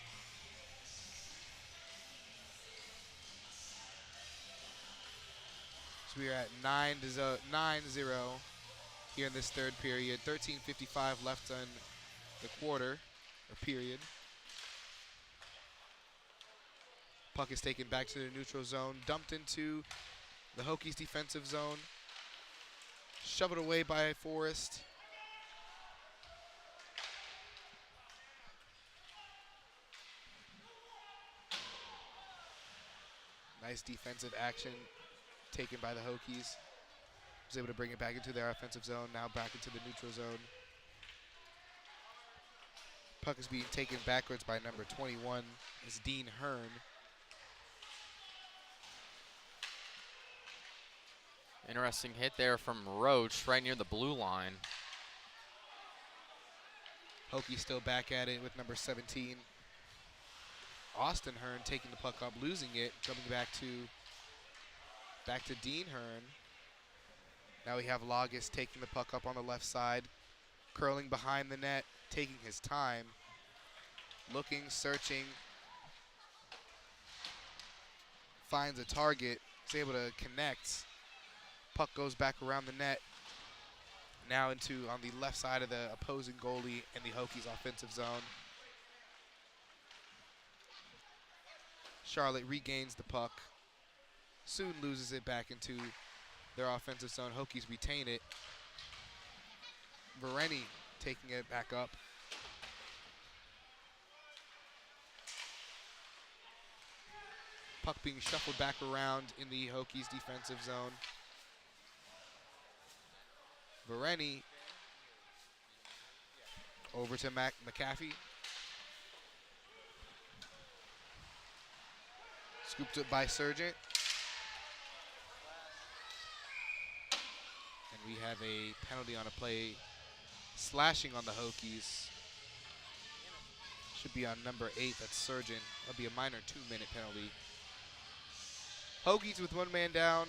So we are at 9-0 here in this third period. 13:55 left on the quarter, or period. Puck is taken back to the neutral zone, dumped into the Hokies defensive zone. Shoveled away by Forrest. Nice defensive action taken by the Hokies. Was able to bring it back into their offensive zone, now back into the neutral zone. Puck is being taken backwards by number 21, is Dean Hearn. Interesting hit there from Roach right near the blue line. Hokies still back at it with number 17. Austin Hearn taking the puck up, losing it, coming back to Dean Hearn. Now we have Lagus taking the puck up on the left side, curling behind the net, taking his time, looking, searching, finds a target, is able to connect. Puck goes back around the net, now into on the left side of the opposing goalie in the Hokies offensive zone. Charlotte regains the puck, soon loses it back into their offensive zone. Hokies retain it. Vereni taking it back up. Puck being shuffled back around in the Hokies defensive zone. Vereni over to McAfee. Scooped up by Sargent. And we have a penalty on a play slashing on the Hokies. Should be on number 8, that's Sargent. That'll be a minor 2-minute penalty. Hokies with one man down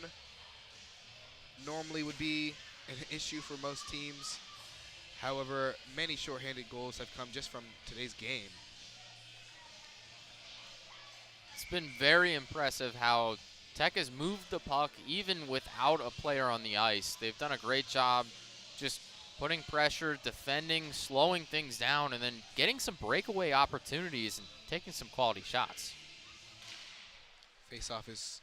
normally would be an issue for most teams. However, many shorthanded goals have come just from today's game. It's been very impressive how Tech has moved the puck even without a player on the ice. They've done a great job just putting pressure, defending, slowing things down, and then getting some breakaway opportunities and taking some quality shots. Face-off is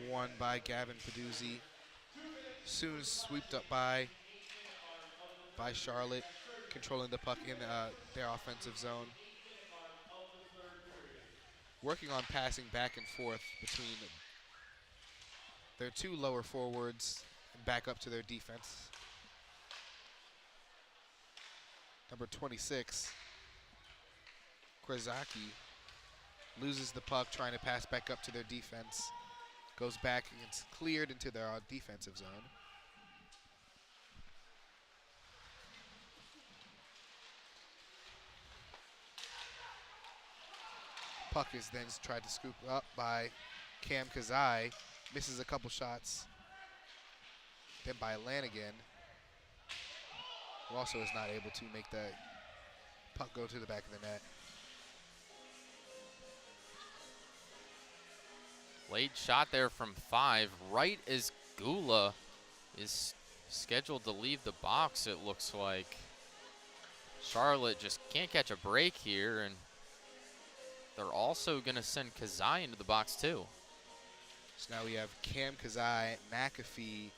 won by Gavin Peduzzi. Soon swept up by Charlotte, controlling the puck in their offensive zone. Working on passing back and forth between their two lower forwards and back up to their defense. Number 26, Krasaki, loses the puck trying to pass back up to their defense. Goes back and gets cleared into their defensive zone. Puck is then tried to scoop up by Cam Kazai. Misses a couple shots. Then by Lanigan, who also is not able to make the puck go to the back of the net. Late shot there from 5, right as Gula is scheduled to leave the box, it looks like. Charlotte just can't catch a break here, and they're also going to send Kazai into the box too. So now we have Cam Kazai, McAfee,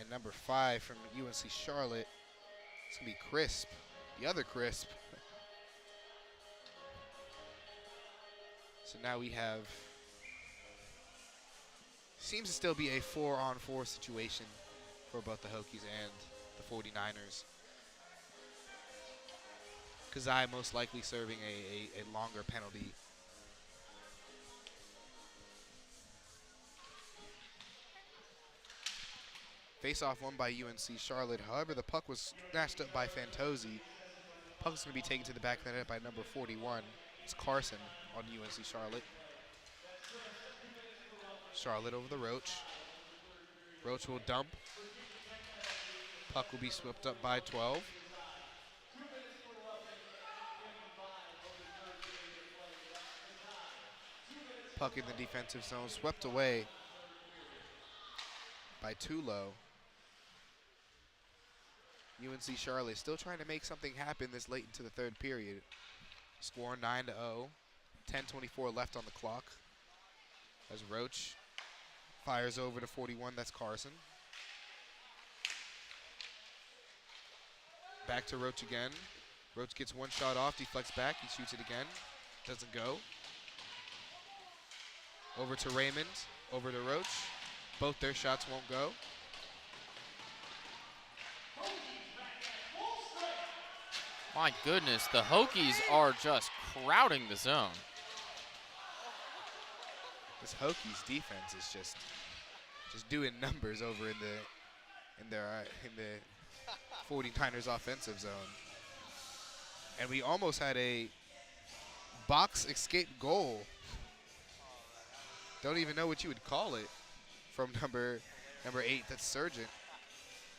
and number 5 from UNC-Charlotte. It's going to be Crisp, the other Crisp. So now we have, seems to still be a 4-on-4 situation for both the Hokies and the 49ers. Kazai most likely serving a longer penalty. Face-off won by UNC-Charlotte. However, the puck was snatched up by Fantozzi. Puck is going to be taken to the back of the net by number 41. It's Carson on UNC-Charlotte. Charlotte over the Roach. Roach will dump. Puck will be swept up by 12. Puck in the defensive zone, swept away by Tulo. UNC-Charlotte still trying to make something happen this late into the third period. Score 9-0, 10:24 left on the clock. As Roach fires over to 41, that's Carson. Back to Roach again. Roach gets one shot off, deflects back, he shoots it again, doesn't go. Over to Raymond, over to Roach. Both their shots won't go. My goodness, the Hokies are just crowding the zone. This Hokies defense is just doing numbers over in the 49ers offensive zone. And we almost had a box escape goal. Don't even know what you would call it from number 8. That's Sargent.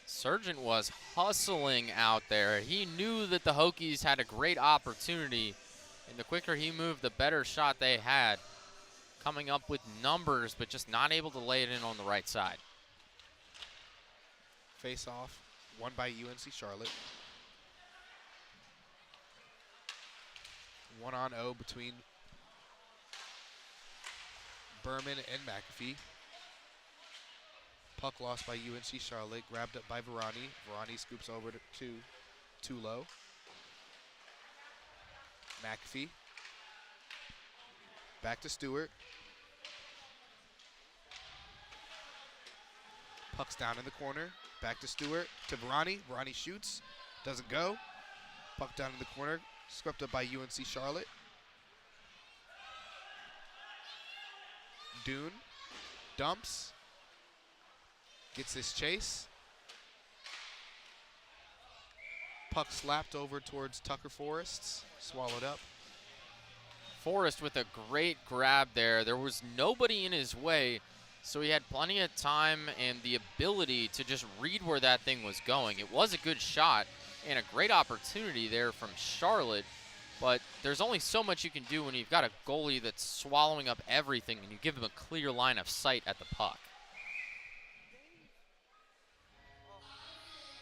Sargent was hustling out there. He knew that the Hokies had a great opportunity, and the quicker he moved, the better shot they had. Coming up with numbers, but just not able to lay it in on the right side. Face off, won by UNC-Charlotte. 1-on-0 between Berman and McAfee. Puck lost by UNC-Charlotte, grabbed up by Virani. Virani scoops over to Tulo. McAfee. Back to Stewart. Puck's down in the corner. Back to Stewart, to Virani. Virani shoots, doesn't go. Puck down in the corner, swept up by UNC-Charlotte. Dune dumps. Gets this chase. Puck slapped over towards Tucker Forrest. Swallowed up. Forrest with a great grab there. There was nobody in his way, so he had plenty of time and the ability to just read where that thing was going. It was a good shot and a great opportunity there from Charlotte, but there's only so much you can do when you've got a goalie that's swallowing up everything and you give him a clear line of sight at the puck.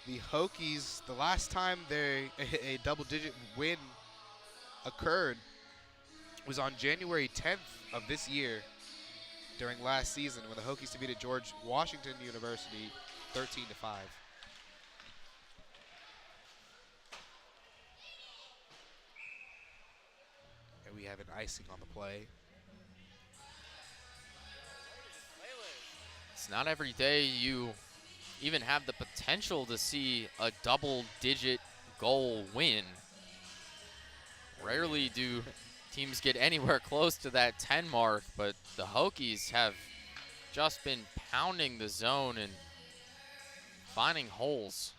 The Hokies, the last time a double-digit win occurred was on January 10th of this year during last season when the Hokies defeated George Washington University 13-5. And we have an icing on the play. It's not every day you even have the potential to see a double-digit goal win. Rarely do teams get anywhere close to that 10 mark, but the Hokies have just been pounding the zone and finding holes.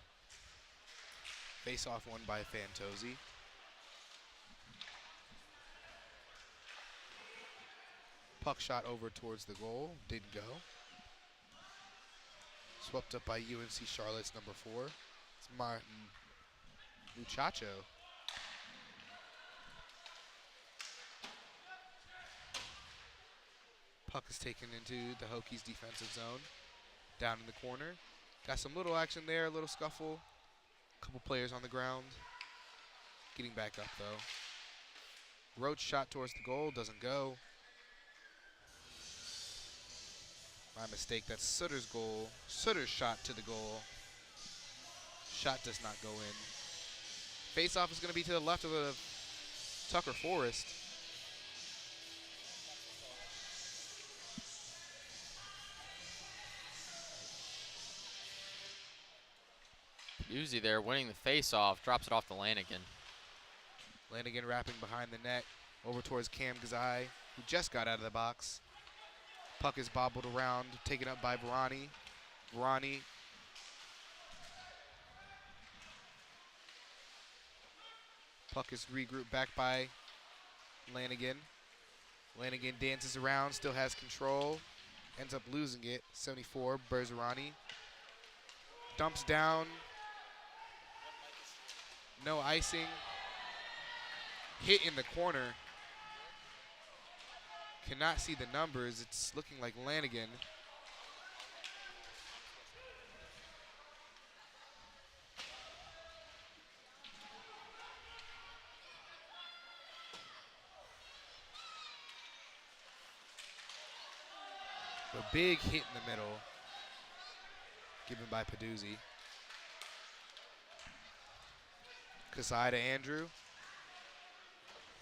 Face-off won by Fantozzi. Puck shot over towards the goal, didn't go. Swept up by UNC-Charlotte's number 4. It's Martin Muchacho. Puck is taken into the Hokies defensive zone. Down in the corner. Got some little action there, a little scuffle. Couple players on the ground. Getting back up though. Roach shot towards the goal, doesn't go. My mistake, that's Sutter's goal. Sutter's shot to the goal. Shot does not go in. Face-off is going to be to the left of Tucker Forrest. Uzi there winning the face-off, drops it off to Lanigan. Lanigan wrapping behind the net, over towards Cam Gazai, who just got out of the box. Puck is bobbled around, taken up by Virani. Virani. Puck is regrouped back by Lanigan. Lanigan dances around, still has control. Ends up losing it. 74, Berzerani. Dumps down. No icing. Hit in the corner. Cannot see the numbers. It's looking like Lanigan. A big hit in the middle given by Peduzzi. Kasai to Andrew.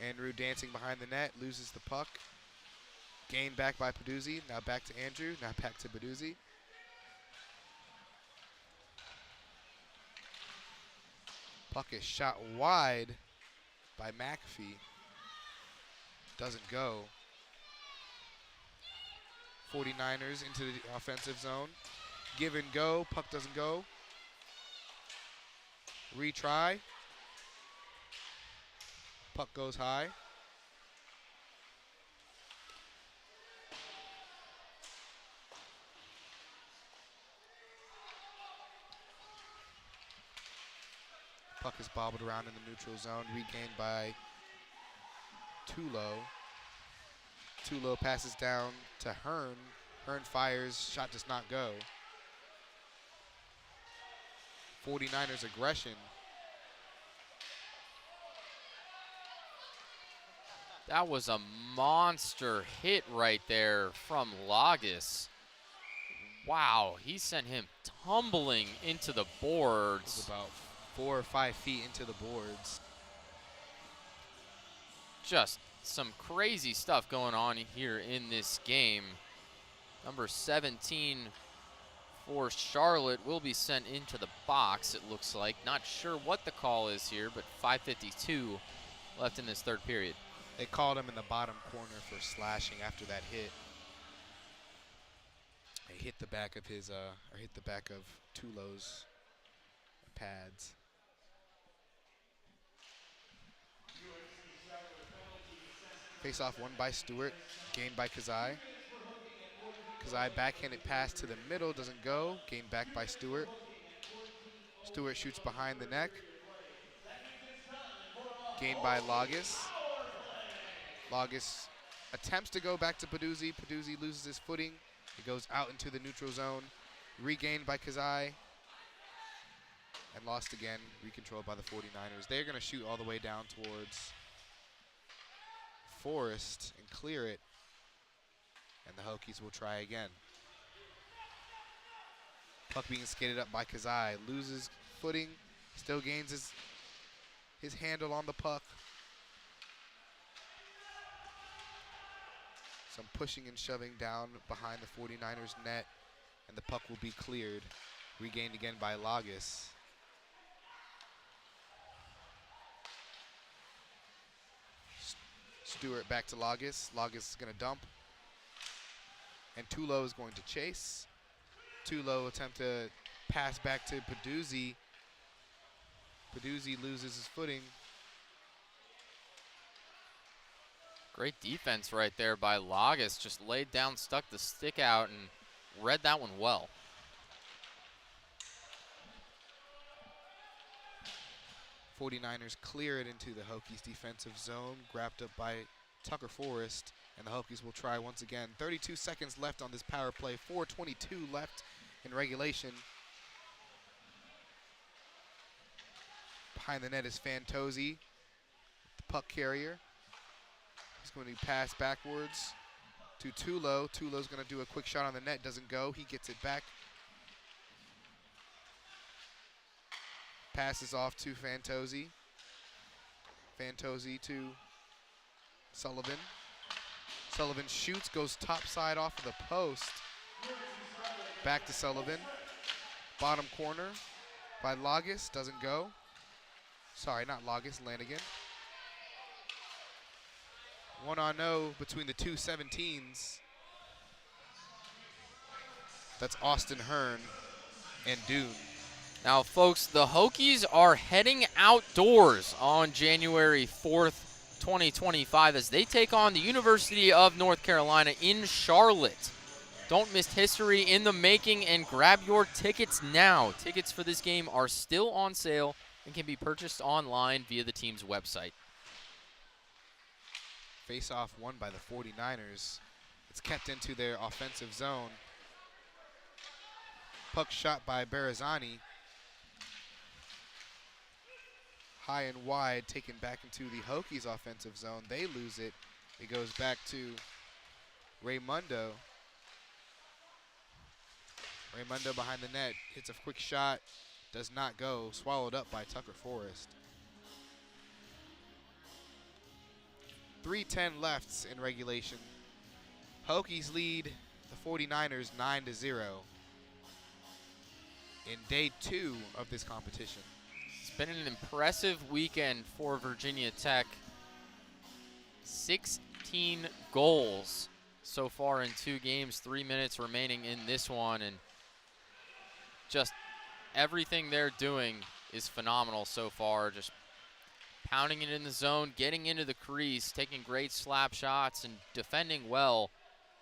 Andrew dancing behind the net, loses the puck. Gained back by Peduzzi. Now back to Andrew. Now back to Peduzzi. Puck is shot wide by McAfee. Doesn't go. 49ers into the offensive zone. Give and go. Puck doesn't go. Retry. Puck goes high. Puck is bobbled around in the neutral zone, regained by Tulo. Tulo passes down to Hearn. Hearn fires, shot does not go. 49ers aggression. That was a monster hit right there from Lagos. Wow, he sent him tumbling into the It was boards. about 4 or 5 feet into the boards. Just some crazy stuff going on here in this game. Number 17 for Charlotte will be sent into the box, it looks like. Not sure what the call is here, but 5:52 left in this third period. They called him in the bottom corner for slashing after that hit. He hit the back of his, or hit the back of Tulo's pads. Face-off won by Stewart, gained by Kazai. Kazai backhanded pass to the middle, doesn't go. Gained back by Stewart. Stewart shoots behind the neck. Gained by Lagos. Lagos attempts to go back to Peduzzi. Peduzzi loses his footing. It goes out into the neutral zone. Regained by Kazai. And lost again, recontrolled by the 49ers. They're going to shoot all the way down towards Forest and clear it. And the Hokies will try again. Puck being skated up by Kazai. Loses footing. Still gains his handle on the puck. Some pushing and shoving down behind the 49ers net. And the puck will be cleared. Regained again by Lagos. Stewart back to Lagos. Lagos is going to dump. And Tulo is going to chase. Tulo attempt to pass back to Peduzzi. Peduzzi loses his footing. Great defense right there by Lagos. Just laid down, stuck the stick out, and read that one well. '49ers clear it into the Hokies defensive zone, grabbed up by Tucker Forrest, and the Hokies will try once again. 32 seconds left on this power play, 4:22 left in regulation. Behind the net is Fantozzi, the puck carrier. He's going to pass backwards to Tulo. Tulo's going to do a quick shot on the net, doesn't go. He gets it back. Passes off to Fantozzi. Fantozzi to Sullivan. Sullivan shoots, goes topside off of the post. Back to Sullivan. Bottom corner by Lagos, doesn't go. Sorry, not Lagos, Lanigan. 1-on-0 between the two 17s. That's Austin Hearn and Dune. Now, folks, the Hokies are heading outdoors on January 4th, 2025, as they take on the University of North Carolina in Charlotte. Don't miss history in the making and grab your tickets now. Tickets for this game are still on sale and can be purchased online via the team's website. Face-off won by the 49ers. It's kept into their offensive zone. Puck shot by Barazani. High and wide, taken back into the Hokies offensive zone. They lose it. It goes back to Raymundo. Raymundo behind the net, hits a quick shot, does not go, swallowed up by Tucker Forrest. 3:10 left in regulation. Hokies lead the 49ers 9-0 in day 2 of this competition. It's been an impressive weekend for Virginia Tech. 16 goals so far in 2 games, 3 minutes remaining in this one, and just everything they're doing is phenomenal so far. Just pounding it in the zone, getting into the crease, taking great slap shots, and defending well.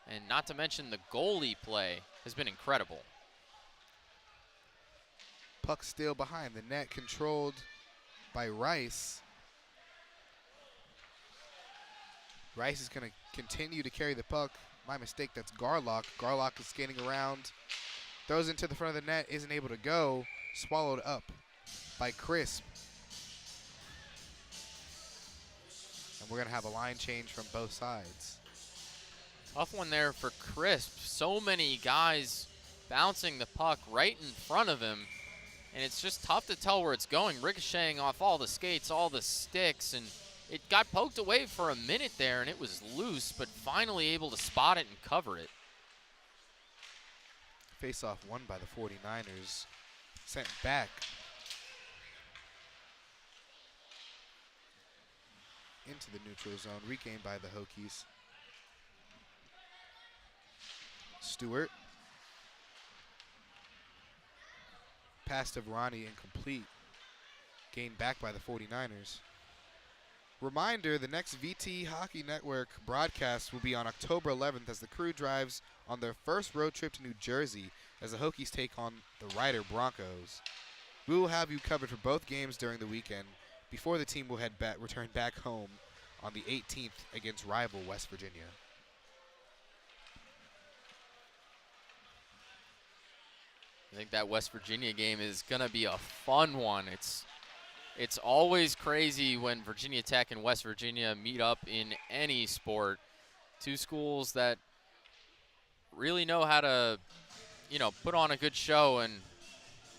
And not to mention the goalie play has been incredible. Puck still behind the net, controlled by Rice. Rice is going to continue to carry the puck. My mistake, that's Garlock. Garlock is skating around, throws into the front of the net, isn't able to go. Swallowed up by Crisp. And we're going to have a line change from both sides. Tough one there for Crisp. So many guys bouncing the puck right in front of him, and it's just tough to tell where it's going, ricocheting off all the skates, all the sticks, and it got poked away for a minute there, and it was loose, but finally able to spot it and cover it. Face-off won by the 49ers. Sent back. Into the neutral zone, regained by the Hokies. Stewart. Pass to Ronnie incomplete. Gained back by the 49ers. Reminder, the next VT Hockey Network broadcast will be on October 11th as the crew drives on their first road trip to New Jersey as the Hokies take on the Rider Broncos. We will have you covered for both games during the weekend before the team will return back home on the 18th against rival West Virginia. I think that West Virginia game is going to be a fun one. It's always crazy when Virginia Tech and West Virginia meet up in any sport. 2 schools that really know how to, put on a good show and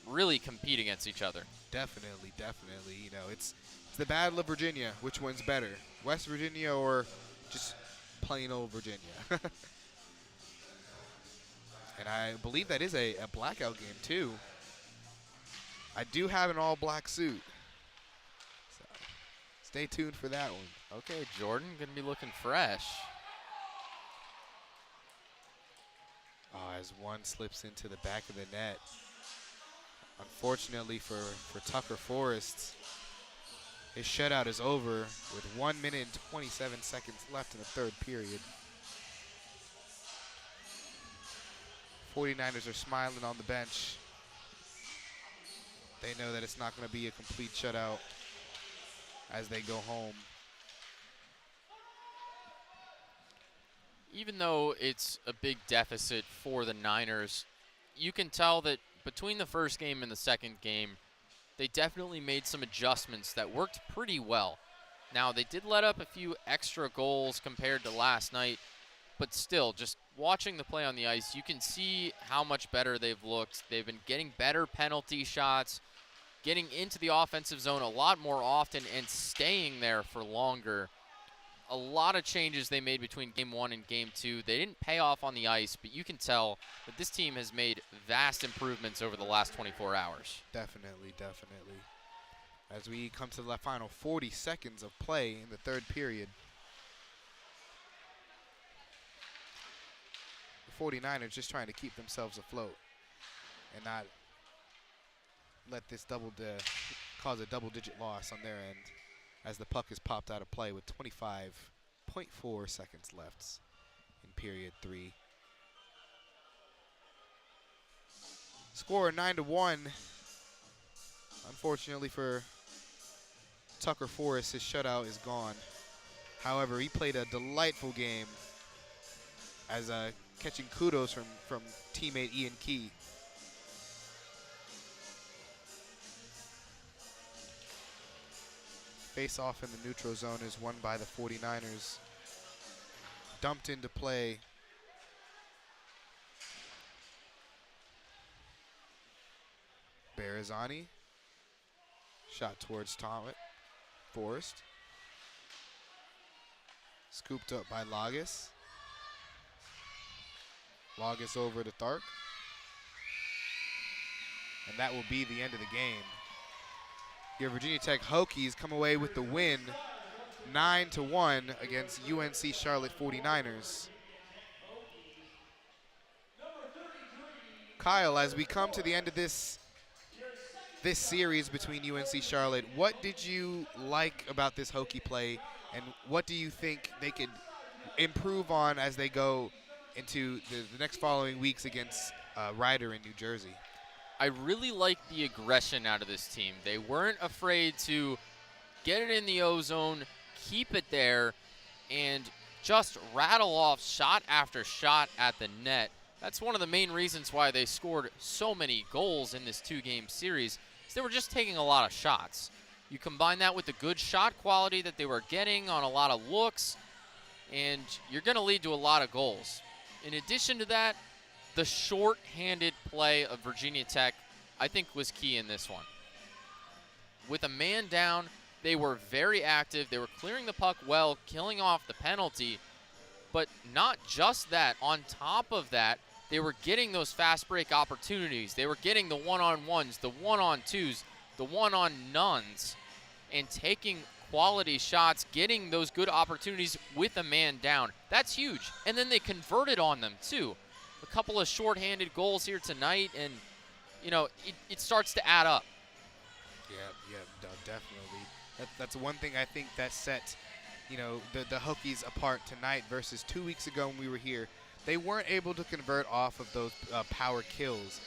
really compete against each other. Definitely, definitely. It's the Battle of Virginia. Which one's better, West Virginia or just plain old Virginia? And I believe that is a blackout game, too. I do have an all-black suit. So stay tuned for that one. Okay, Jordan, going to be looking fresh. Oh, as one slips into the back of the net. Unfortunately for Tucker Forrest, his shutout is over with 1 minute and 27 seconds left in the third period. 49ers are smiling on the bench. They know that it's not going to be a complete shutout as they go home. Even though it's a big deficit for the Niners, you can tell that between the first game and the second game, they definitely made some adjustments that worked pretty well. Now, they did let up a few extra goals compared to last night, but still, just watching the play on the ice, you can see how much better they've looked. They've been getting better penalty shots, getting into the offensive zone a lot more often, and staying there for longer. A lot of changes they made between Game 1 and Game 2. They didn't pay off on the ice, but you can tell that this team has made vast improvements over the last 24 hours. Definitely, definitely. As we come to the final 40 seconds of play in the third period. The 49ers just trying to keep themselves afloat and not let this cause a double-digit loss on their end, as the puck is popped out of play with 25.4 seconds left in period 3. Score 9-1. Unfortunately for Tucker Forrest, his shutout is gone. However, he played a delightful game as catching kudos from teammate Ian Key. Face-off in the neutral zone is won by the 49ers. Dumped into play. Barazani. Shot towards Forrest. Scooped up by Lagas. Log is over to Thark. And that will be the end of the game. Your Virginia Tech Hokies come away with the win 9-1 against UNC-Charlotte 49ers. Kyle, as we come to the end of this series between UNC-Charlotte, what did you like about this Hokie play, and what do you think they could improve on as they go into the next following weeks against Ryder in New Jersey? I really like the aggression out of this team. They weren't afraid to get it in the O-zone, keep it there, and just rattle off shot after shot at the net. That's one of the main reasons why they scored so many goals in this two-game series, is they were just taking a lot of shots. You combine that with the good shot quality that they were getting on a lot of looks, and you're going to lead to a lot of goals. In addition to that, the short-handed play of Virginia Tech, I think, was key in this one. With a man down, they were very active. They were clearing the puck well, killing off the penalty. But not just that. On top of that, they were getting those fast break opportunities. They were getting the one-on-ones, the one-on-twos, the one-on-nones, and taking quality shots, getting those good opportunities with a man down. That's huge. And then they converted on them, too. A couple of shorthanded goals here tonight, and, you know, it starts to add up. Yeah, definitely. That's one thing I think that set, you know, the Hokies apart tonight versus 2 weeks ago when we were here. They weren't able to convert off of those power kills.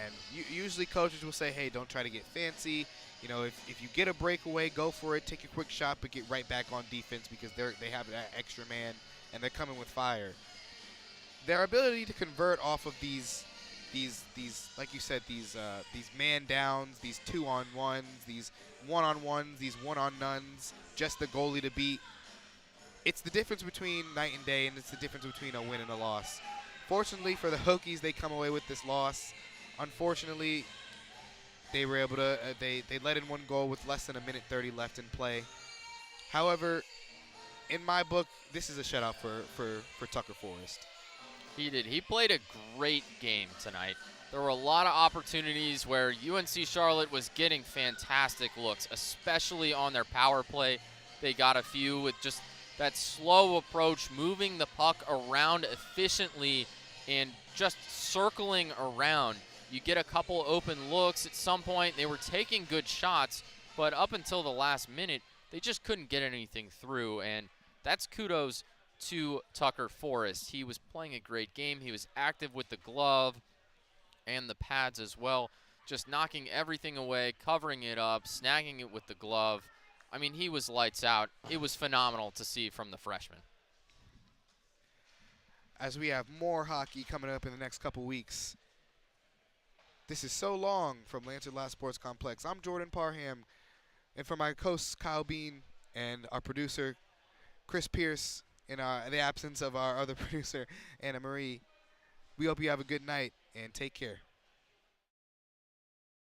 And usually coaches will say, hey, don't try to get fancy. You know, if you get a breakaway, go for it, take a quick shot, but get right back on defense because they have that extra man and they're coming with fire. Their ability to convert off of these like you said, these man downs, these 2-on-1s, these 1-on-1s, these 1-on-nones, just the goalie to beat. It's the difference between night and day, and it's the difference between a win and a loss. Fortunately for the Hokies, they come away with this loss. Unfortunately, they were able to they let in one goal with less than a minute 30 left in play. However, in my book, this is a shutout for Tucker Forrest. He did. He played a great game tonight. There were a lot of opportunities where UNC-Charlotte was getting fantastic looks, especially on their power play. They got a few with just that slow approach, moving the puck around efficiently and just circling around. You get a couple open looks at some point. They were taking good shots, but up until the last minute, they just couldn't get anything through, and that's kudos to Tucker Forrest. He was playing a great game. He was active with the glove and the pads as well, just knocking everything away, covering it up, snagging it with the glove. I mean, he was lights out. It was phenomenal to see from the freshman. As we have more hockey coming up in the next couple weeks, this is So Long from Lancerlot Sports Complex. I'm Jordan Parham, and for my hosts Kyle Bean and our producer Chris Pierce, in the absence of our other producer Anna Marie, we hope you have a good night and take care.